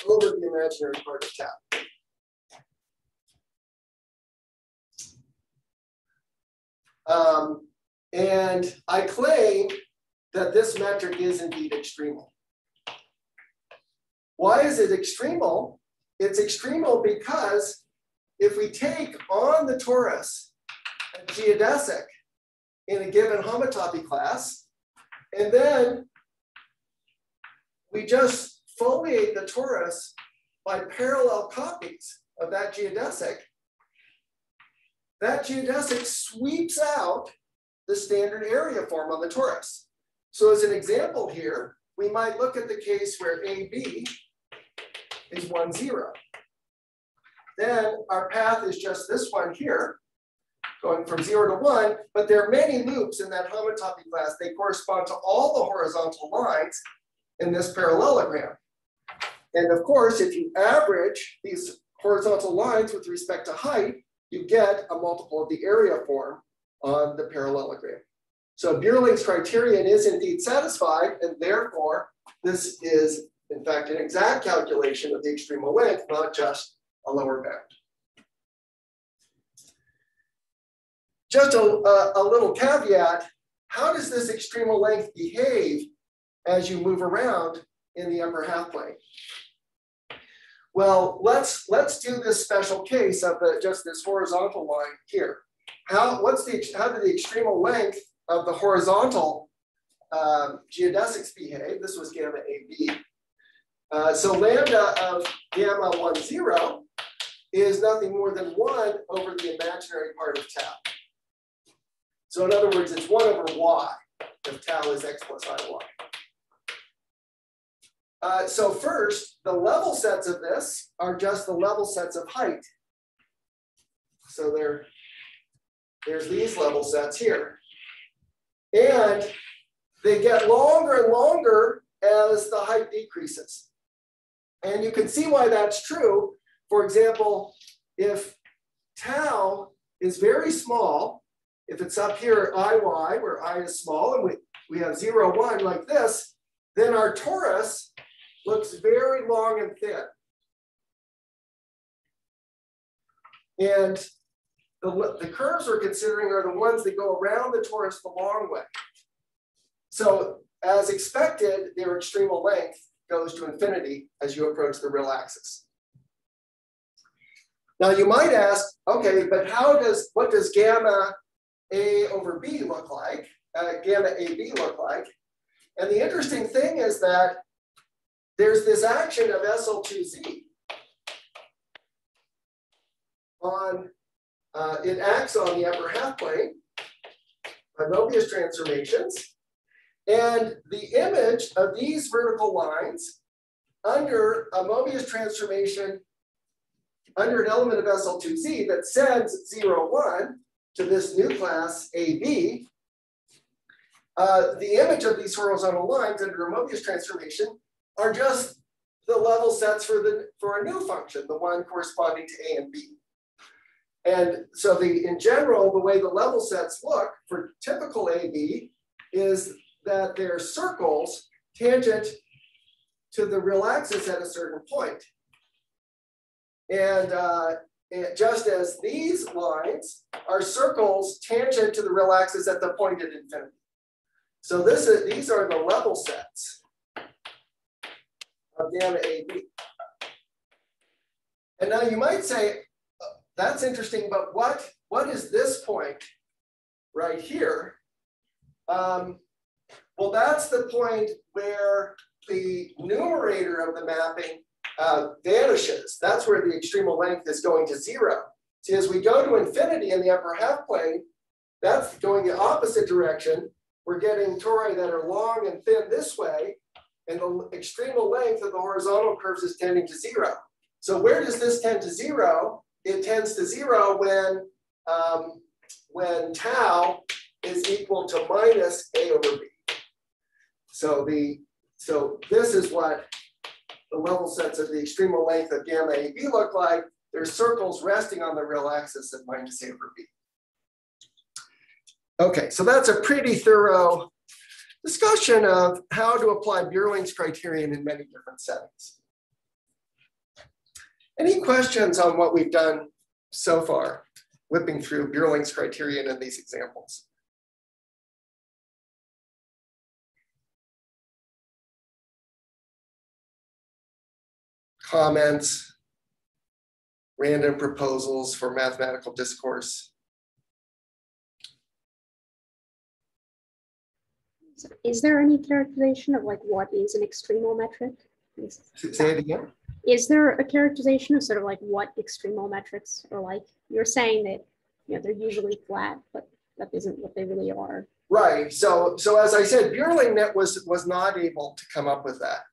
Speaker 1: over the imaginary part of tau. And I claim that this metric is indeed extremal. Why is it extremal? It's extremal because if we take on the torus a geodesic in a given homotopy class, and then we just foliate the torus by parallel copies of that geodesic sweeps out the standard area form on the torus. So as an example here, we might look at the case where AB is 1, 0. Then our path is just this one here, going from 0 to 1, but there are many loops in that homotopy class. They correspond to all the horizontal lines in this parallelogram. And of course, if you average these horizontal lines with respect to height, you get a multiple of the area form on the parallelogram. So Virulence criterion is indeed satisfied, and therefore this is in fact an exact calculation of the extremal length, not just a lower bound. Just a little caveat, how does this extremal length behave as you move around in the upper half plane? Well, let's do this special case of just this horizontal line here. How did the extremal length of the horizontal geodesics behave? This was gamma AB. So lambda of gamma 1, 0 is nothing more than 1 over the imaginary part of tau. So in other words, it's 1 over y if tau is x plus iy. So first, the level sets of this are just the level sets of height. So there's these level sets here. And they get longer and longer as the height decreases. And you can see why that's true. For example, if tau is very small, if it's up here at IY, where I is small, and we have 0, 1 like this, then our torus looks very long and thin. And the curves we're considering are the ones that go around the torus the long way. So as expected, their extremal length goes to infinity as you approach the real axis. Now you might ask, okay, but what does gamma A over B look like? Gamma AB look like? And the interesting thing is that there's this action of SL2Z on, it acts on the upper half plane by Mobius transformations. And the image of these vertical lines under a Mobius transformation, under an element of SL2Z that sends 0, 1 to this new class AB, the image of these horizontal lines under a Mobius transformation are just the level sets for a new function, the one corresponding to A and B. And so in general, the way the level sets look for typical AB is that they're circles tangent to the real axis at a certain point. And just as these lines are circles tangent to the real axis at the point at infinity. So these are the level sets of gamma AB. And now you might say, that's interesting, but what is this point right here? Well, that's the point where the numerator of the mapping vanishes. That's where the extremal length is going to 0. See, as we go to infinity in the upper half plane, that's going the opposite direction. We're getting tori that are long and thin this way, and the extremal length of the horizontal curves is tending to 0. So where does this tend to 0? It tends to 0 when tau is equal to minus A over B. So this is what the level sets of the extremal length of gamma AB look like. There's circles resting on the real axis at minus A over B. Okay, so that's a pretty thorough discussion of how to apply Virulence criterion in many different settings. Any questions on what we've done so far, whipping through Virulence criterion in these examples? Comments, random proposals for mathematical discourse?
Speaker 3: Is there any characterization of like what is an extremal metric?
Speaker 1: Say it again.
Speaker 3: Is there a characterization of sort of like what extremal metrics are like? You're saying that they're usually flat, but that isn't what they really are.
Speaker 1: Right. So as I said, Virulence was not able to come up with that.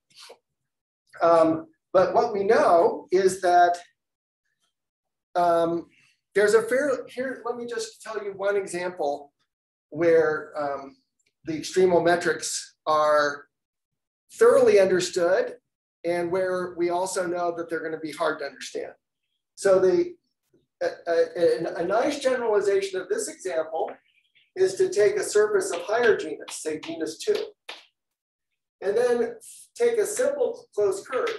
Speaker 1: But what we know is that there's here, let me just tell you one example where the extremal metrics are thoroughly understood and where we also know that they're going to be hard to understand. So a nice generalization of this example is to take a surface of higher genus, say genus 2, and then take a simple closed curve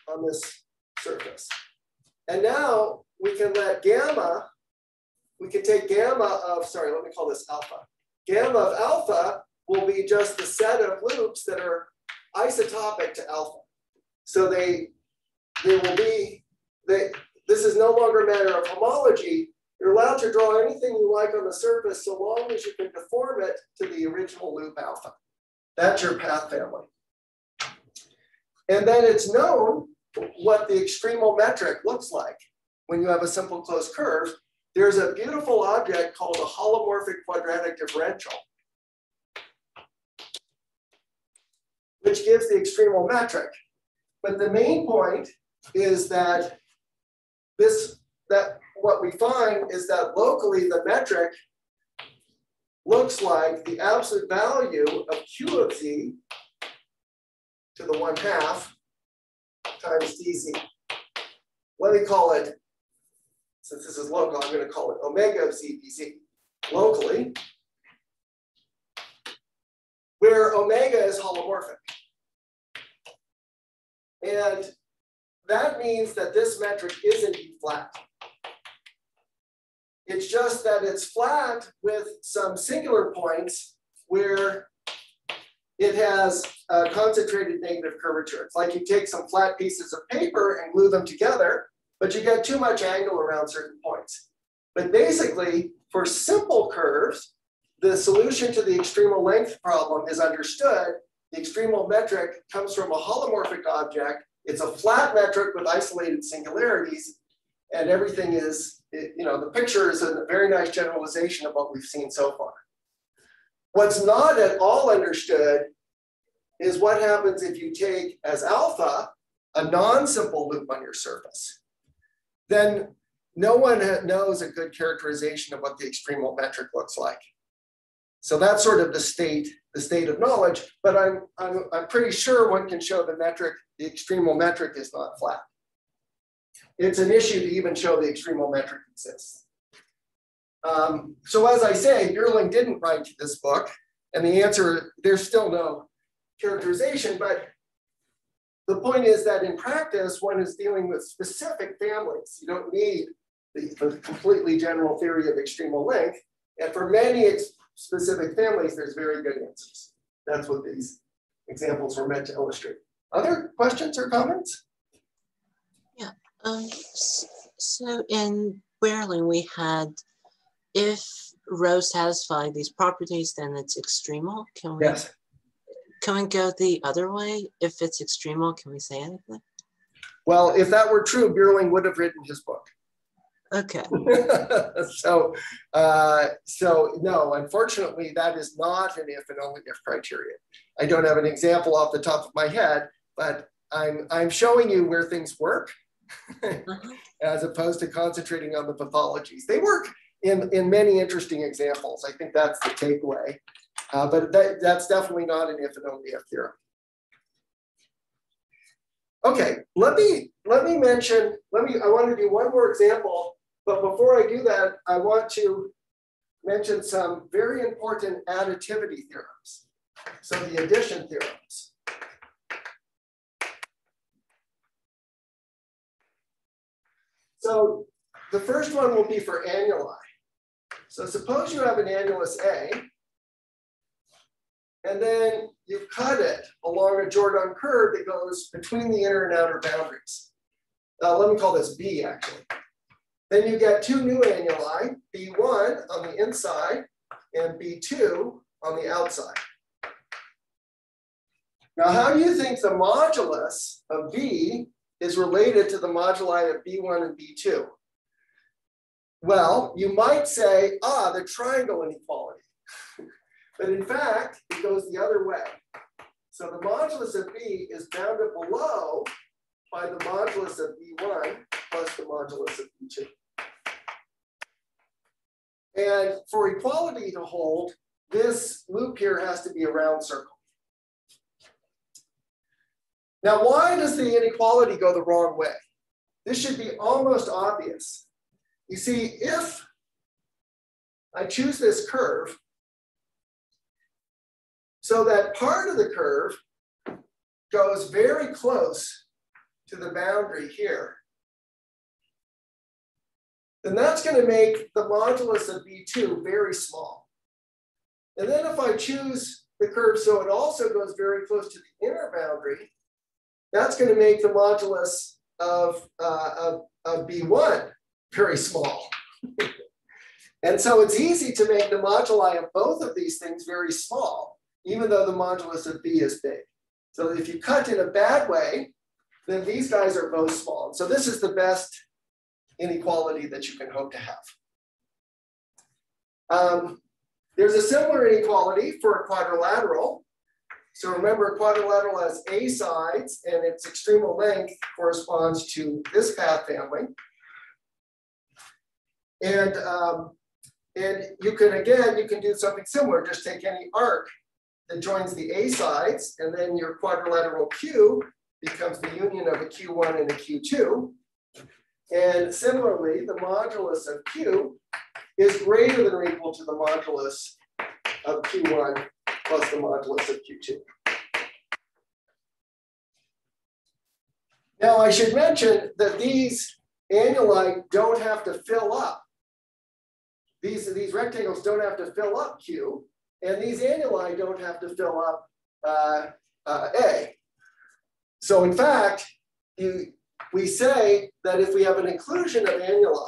Speaker 1: on this surface. And now we can let gamma, we can take gamma of, sorry, let me call this alpha. Gamma of alpha will be just the set of loops that are isotopic to alpha. So they will be, this is no longer a matter of homology. You're allowed to draw anything you like on the surface so long as you can deform it to the original loop alpha. That's your path family. And then it's known what the extremal metric looks like when you have a simple closed curve. There's a beautiful object called a holomorphic quadratic differential, which gives the extremal metric. But the main point is that what we find is that locally the metric looks like the absolute value of Q of Z to the 1/2 times dz. Let me call it, since this is local, I'm going to call it omega of Z dz locally, where omega is holomorphic. And that means that this metric is indeed flat. It's just that it's flat with some singular points where it has a concentrated negative curvature. It's like you take some flat pieces of paper and glue them together, but you get too much angle around certain points. But basically, for simple curves, the solution to the extremal length problem is understood. The extremal metric comes from a holomorphic object. It's a flat metric with isolated singularities, and everything is, the picture is a very nice generalization of what we've seen so far. What's not at all understood is what happens if you take as alpha a non-simple loop on your surface. Then no one knows a good characterization of what the extremal metric looks like. So that's sort of the state of knowledge, but I'm pretty sure one can show the extremal metric is not flat. It's an issue to even show the extremal metric exists. So as I say, Virulence didn't write this book, and the answer, there's still no characterization, but the point is that in practice, one is dealing with specific families. You don't need the completely general theory of extremal length, and for many specific families, there's very good answers. That's what these examples were meant to illustrate. Other questions or comments?
Speaker 4: Yeah. So in Virulence, we had, if rho satisfy these properties, then it's extremal. Can we?
Speaker 1: Yes.
Speaker 4: Can we go the other way? If it's extremal, can we say anything?
Speaker 1: Well, if that were true, Virulence would have written his book.
Speaker 4: Okay.
Speaker 1: So no, unfortunately, that is not an if and only if criterion. I don't have an example off the top of my head, but I'm showing you where things work as opposed to concentrating on the pathologies. They work in many interesting examples. I think that's the takeaway. But that's definitely not an if and only if theorem. Okay, I want to do one more example, but before I do that, I want to mention some very important additivity theorems. So the addition theorems. So the first one will be for annuli. So suppose you have an annulus A, and then you cut it along a Jordan curve that goes between the inner and outer boundaries. Let me call this B, actually. Then you get two new annuli, B1 on the inside and B2 on the outside. Now, how do you think the modulus of B is related to the moduli of B1 and B2? Well, you might say, the triangle inequality. But in fact, it goes the other way. So the modulus of B is bounded below by the modulus of B1 plus the modulus of B2. And for equality to hold, this loop here has to be a round circle. Now, why does the inequality go the wrong way? This should be almost obvious. You see, if I choose this curve, so that part of the curve goes very close to the boundary here, then that's going to make the modulus of B2 very small. And then if I choose the curve so it also goes very close to the inner boundary, that's going to make the modulus of B1 very small. And so it's easy to make the moduli of both of these things very small, even though the modulus of B is big. So if you cut in a bad way, then these guys are both small. So this is the best inequality that you can hope to have. There's a similar inequality for a quadrilateral. So remember, a quadrilateral has A sides, and its extremal length corresponds to this path family. And you can do something similar. Just take any arc that joins the A sides, and then your quadrilateral Q becomes the union of a Q1 and a Q2. And similarly, the modulus of Q is greater than or equal to the modulus of Q1 plus the modulus of Q2. Now, I should mention that these annuli don't have to fill up. These rectangles don't have to fill up Q, and these annuli don't have to fill up A. So in fact, we say that if we have an inclusion of annuli,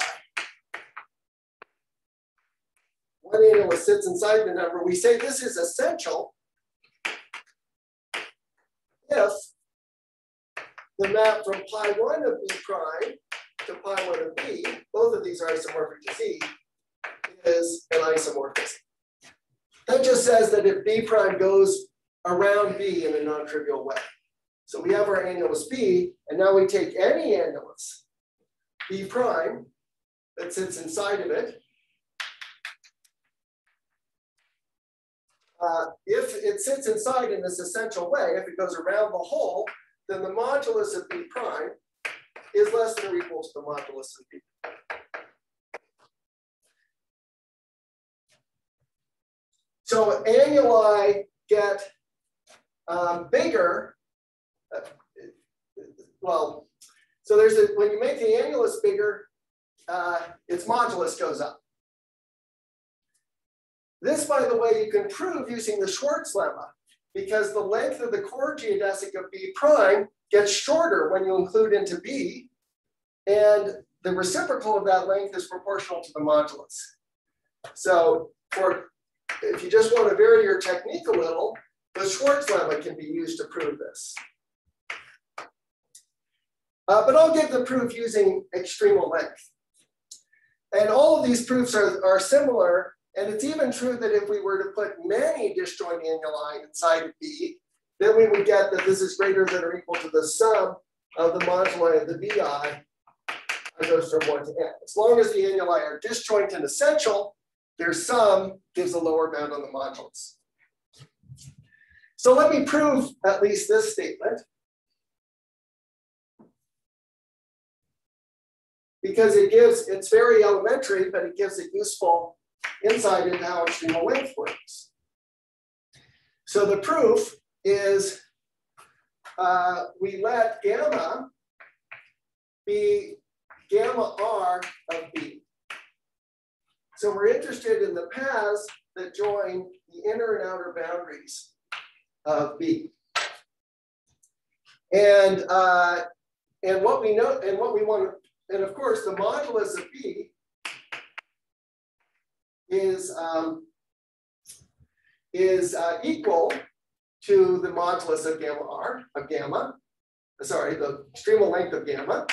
Speaker 1: one annulus sits inside the number, we say this is essential if the map from pi1 of B prime to pi1 of B, both of these are isomorphic to Z, is an isomorphism. That just says that if B prime goes around B in a non-trivial way. So we have our annulus B, and now we take any annulus, B prime, that sits inside of it. If it sits inside in this essential way, if it goes around the hole, then the modulus of B prime is less than or equal to the modulus of B. So annuli get bigger. Well, so there's a, when you make the annulus bigger, its modulus goes up. This, by the way, you can prove using the Schwartz lemma, because the length of the core geodesic of B prime gets shorter when you include into B, and the reciprocal of that length is proportional to the modulus. So if you just want to vary your technique a little, the Schwartz lemma can be used to prove this. But I'll give the proof using extremal length. And all of these proofs are similar. And it's even true that if we were to put many disjoint annuli inside of B, then we would get that this is greater than or equal to the sum of the moduli of the BI that goes from 1 to n. As long as the annuli are disjoint and essential, their sum gives a lower bound on the modulus. So let me prove at least this statement. Because it's very elementary, but it gives a useful insight into how extremal length works. So the proof is we let gamma be gamma r of B. So we're interested in the paths that join the inner and outer boundaries of B. And what we know and what we want, and of course the modulus of B is equal to the modulus of gamma r, the extremal length of gamma.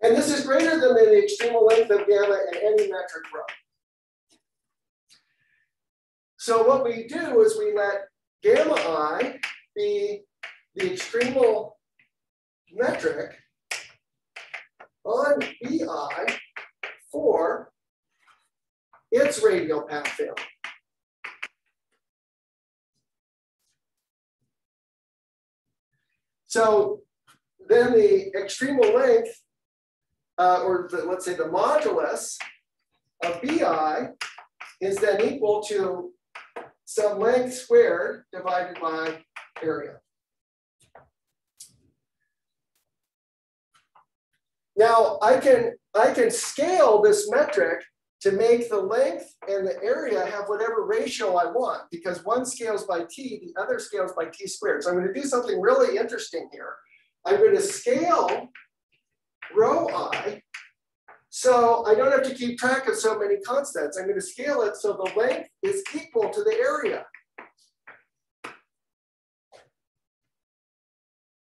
Speaker 1: And this is greater than the extremal length of gamma in any metric row. So what we do is we let gamma I be the extremal metric on BI for its radial path family. So then the extremal length, let's say the modulus of BI is then equal to some length squared divided by area. Now I can scale this metric to make the length and the area have whatever ratio I want, because one scales by t, the other scales by t squared. So I'm going to do something really interesting here. I'm going to scale rho I, so I don't have to keep track of so many constants. I'm going to scale it so the length is equal to the area.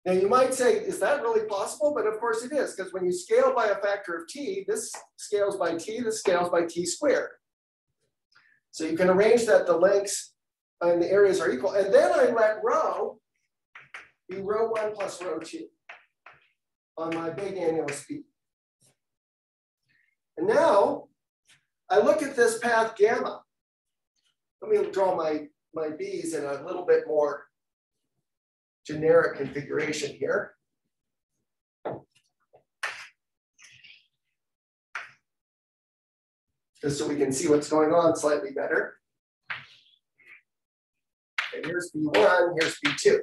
Speaker 1: Now you might say, is that really possible? But of course it is, because when you scale by a factor of t, this scales by t, this scales by t squared. So you can arrange that the lengths and the areas are equal. And then I let rho be rho 1 plus rho 2 on my big annulus B. And now I look at this path gamma. Let me draw my B's in a little bit more generic configuration here. Just so we can see what's going on slightly better. And here's B1, here's B2.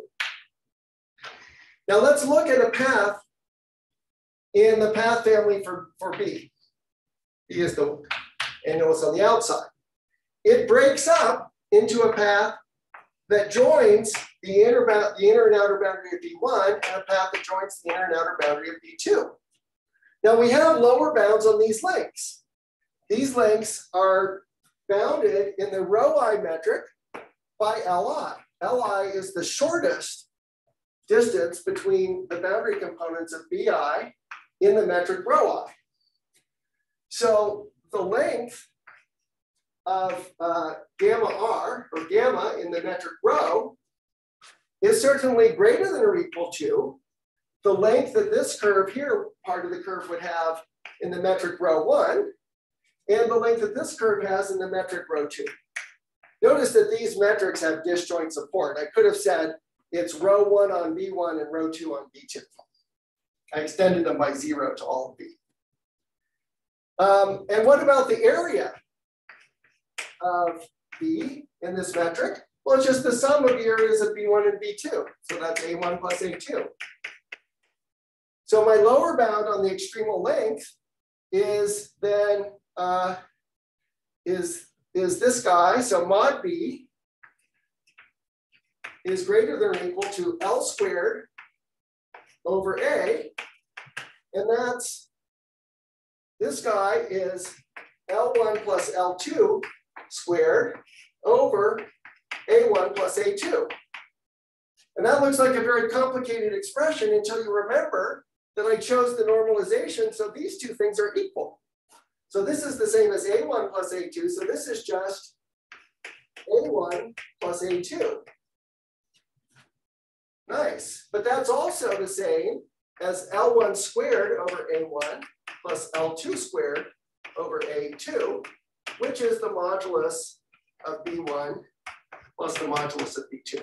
Speaker 1: Now let's look at a path in the path family for B. B is the annulus on the outside. It breaks up into a path that joins the inner and outer boundary of B1 and a path that joins the inner and outer boundary of B2. Now we have lower bounds on these lengths. These lengths are bounded in the rho I metric by Li. Li is the shortest distance between the boundary components of Bi in the metric rho I. So the length of gamma r, or gamma in the metric rho, is certainly greater than or equal to the length that this curve here, part of the curve, would have in the metric rho 1, and the length that this curve has in the metric rho 2. Notice that these metrics have disjoint support. I could have said it's rho 1 on B1 and rho 2 on B2. I extended them by 0 to all of B. And what about the area of B in this metric? Well, it's just the sum of the areas of B1 and B2. So that's A1 plus A2. So my lower bound on the extremal length is then is this guy. So mod B is greater than or equal to L squared over A. And that's, this guy is L1 plus L2 squared over A1 plus A2. And that looks like a very complicated expression until you remember that I chose the normalization, so these two things are equal. So this is the same as A1 plus A2, so this is just A1 plus A2. Nice, but that's also the same as L1 squared over A1 plus L2 squared over A2, which is the modulus of B1 plus the modulus of B2.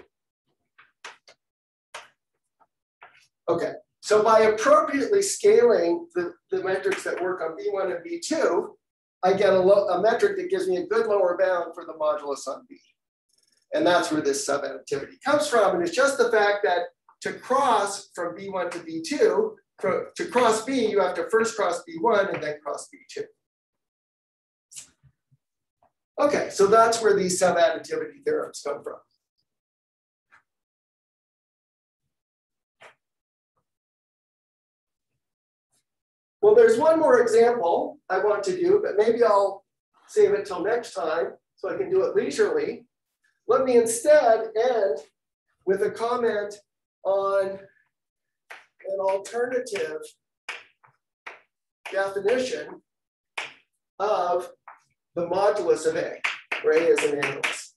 Speaker 1: Okay, so by appropriately scaling the metrics that work on B1 and B2, I get a metric that gives me a good lower bound for the modulus on B. And that's where this subadditivity comes from. And it's just the fact that to cross from B1 to B2, to cross B, you have to first cross B1 and then cross B2. Okay, so that's where these subadditivity theorems come from. Well, there's one more example I want to do, but maybe I'll save it till next time so I can do it leisurely. Let me instead end with a comment on an alternative definition of the modulus of A, where A is an annulus.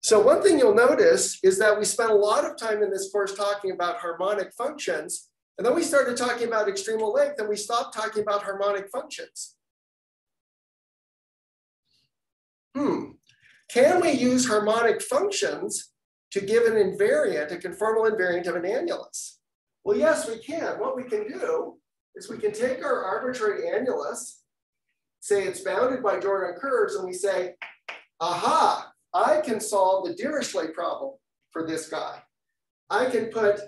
Speaker 1: So one thing you'll notice is that we spent a lot of time in this course talking about harmonic functions, and then we started talking about extremal length, and we stopped talking about harmonic functions. Can we use harmonic functions to give an invariant, a conformal invariant of an annulus? Well, yes, we can. What we can do is we can take our arbitrary annulus, say it's bounded by Jordan curves, and we say, aha, I can solve the Dirichlet problem for this guy. I can put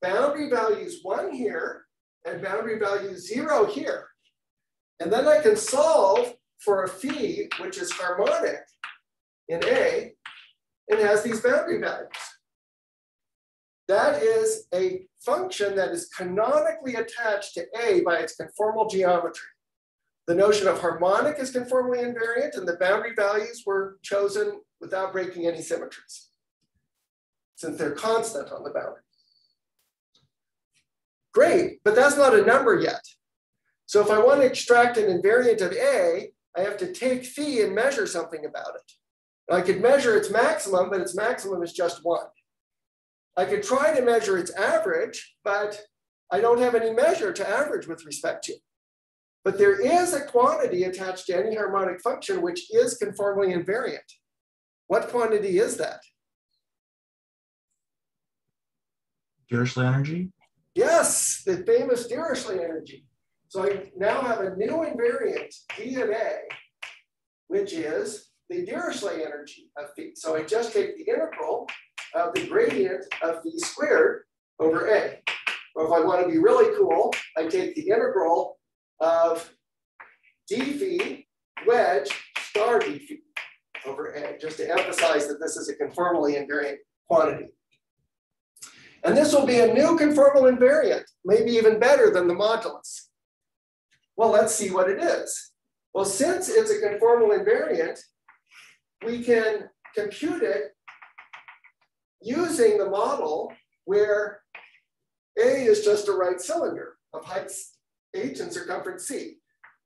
Speaker 1: boundary values 1 here and boundary value 0 here. And then I can solve for a phi which is harmonic in A and has these boundary values. That is a function that is canonically attached to A by its conformal geometry. The notion of harmonic is conformally invariant, and the boundary values were chosen without breaking any symmetries, since they're constant on the boundary. Great, but that's not a number yet. So if I want to extract an invariant of A, I have to take phi and measure something about it. I could measure its maximum, but its maximum is just 1. I could try to measure its average, but I don't have any measure to average with respect to. But there is a quantity attached to any harmonic function which is conformally invariant. What quantity is that?
Speaker 2: Dirichlet energy?
Speaker 1: Yes, the famous Dirichlet energy. So I now have a new invariant, d of A, which is the Dirichlet energy of phi. So I just take the integral of the gradient of phi squared over A. Or if I want to be really cool, I take the integral of d phi wedge star d phi over A, just to emphasize that this is a conformally invariant quantity. And this will be a new conformal invariant, maybe even better than the modulus. Well, let's see what it is. Well, since it's a conformal invariant, we can compute it using the model where A is just a right cylinder of height h and circumference c.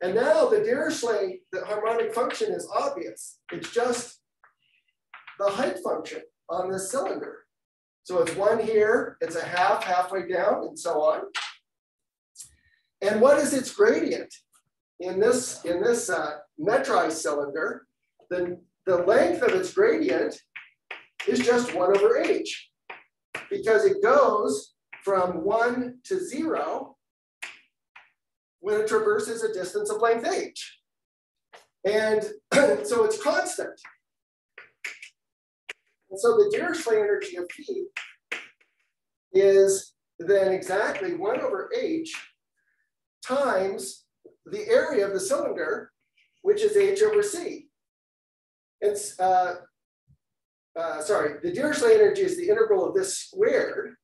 Speaker 1: And now the Dirichlet, the harmonic function is obvious. It's just the height function on this cylinder. So it's 1 here, it's a half, halfway down, and so on. And what is its gradient? In this metrized cylinder, the length of its gradient is just 1 over h, because it goes from 1 to 0 when it traverses a distance of length h. And so it's constant. And so the Dirichlet energy of P is then exactly 1 over h times the area of the cylinder, which is h over c. It's, the Dirichlet energy is the integral of this squared,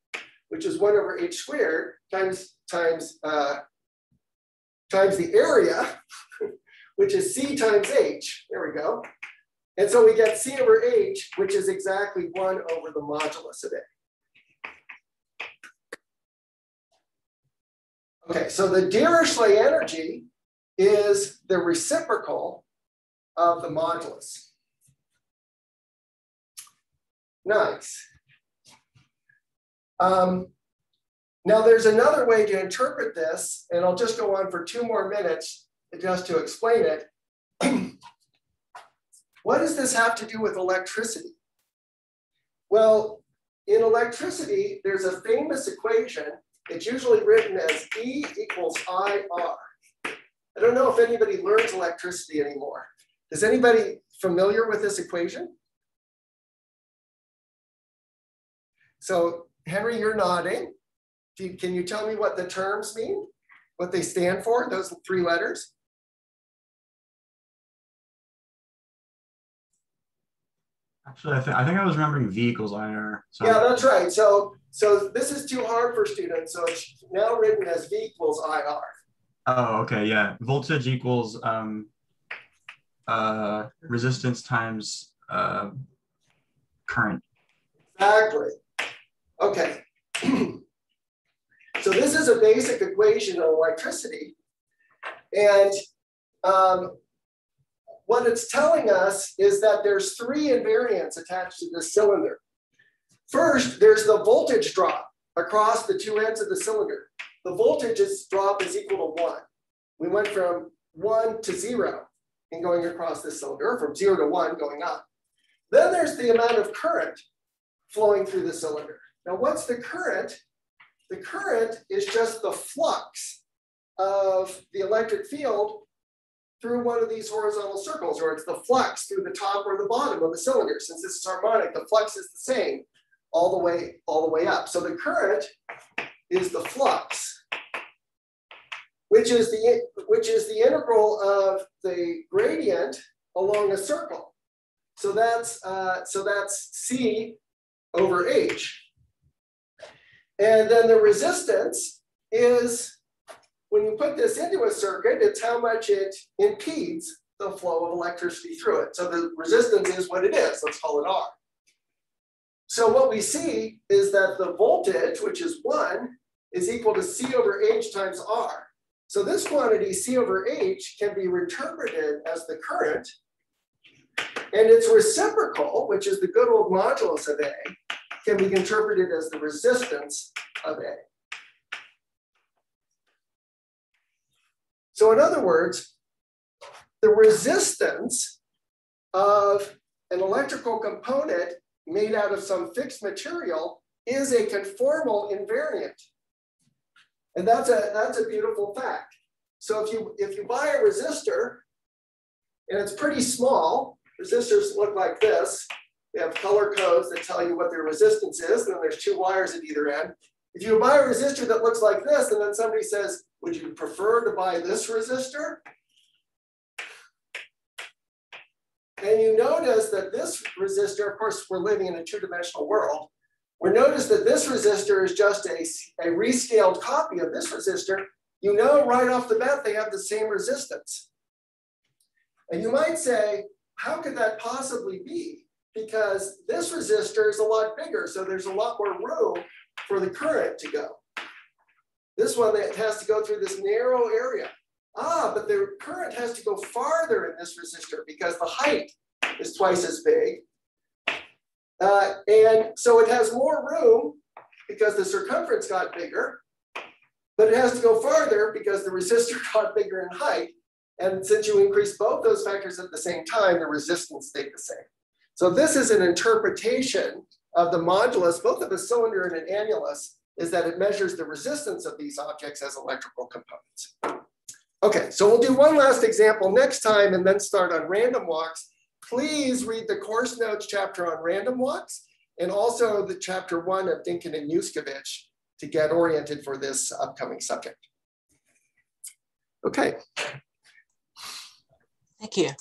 Speaker 1: which is 1 over h squared times the area, which is c times h. There we go. And so we get c over h, which is exactly 1 over the modulus of a. Okay, so the Dirichlet energy is the reciprocal of the modulus. Nice. Now there's another way to interpret this, and I'll just go on for 2 more minutes just to explain it. What does this have to do with electricity? Well, in electricity, there's a famous equation. It's usually written as E equals IR. I don't know if anybody learns electricity anymore. Is anybody familiar with this equation? So Henry, you're nodding. Can you tell me what the terms mean? What they stand for, those 3 letters?
Speaker 2: Actually, I think I was remembering V equals IR. So.
Speaker 1: Yeah, that's right. So this is too hard for students. So it's now written as V equals IR.
Speaker 2: Oh, okay, yeah. Voltage equals resistance times current.
Speaker 1: Exactly. Okay. So this is a basic equation of electricity. And what it's telling us is that there's 3 invariants attached to this cylinder. First, there's the voltage drop across the 2 ends of the cylinder. The voltage drop is equal to 1. We went from 1 to 0 in going across this cylinder, or from 0 to 1 going up. Then there's the amount of current flowing through the cylinder. Now, what's the current? The current is just the flux of the electric field through one of these horizontal circles, or it's the flux through the top or the bottom of the cylinder. Since this is harmonic, the flux is the same all the way up. So the current is the flux, which is the integral of the gradient along a circle. So that's C over H. And then the resistance is, when you put this into a circuit, it's how much it impedes the flow of electricity through it. So the resistance is what it is. Let's call it R. So what we see is that the voltage, which is 1, is equal to C over H times R. So this quantity, C over H, can be interpreted as the current. And its reciprocal, which is the good old modulus of A, can be interpreted as the resistance of A. So in other words, the resistance of an electrical component made out of some fixed material is a conformal invariant. And that's a beautiful fact. So if you buy a resistor, and it's pretty small, resistors look like this. They have color codes that tell you what their resistance is, and then there's 2 wires at either end. If you buy a resistor that looks like this, and then somebody says, would you prefer to buy this resistor? And you notice that this resistor, of course, we're living in a 2-dimensional world. We notice that this resistor is just a rescaled copy of this resistor. You know right off the bat they have the same resistance. And you might say, how could that possibly be? Because this resistor is a lot bigger, so there's a lot more room for the current to go. This one, that has to go through this narrow area. but the current has to go farther in this resistor because the height is twice as big. And so it has more room because the circumference got bigger, but it has to go farther because the resistor got bigger in height. And since you increase both those factors at the same time, the resistance stayed the same. So this is an interpretation of the modulus, both of a cylinder and an annulus, is that it measures the resistance of these objects as electrical components. Okay, so we'll do one last example next time and then start on random walks. Please read the course notes chapter on random walks and also the chapter 1 of Dinkin and Yuskevich to get oriented for this upcoming subject. Okay.
Speaker 4: Thank you.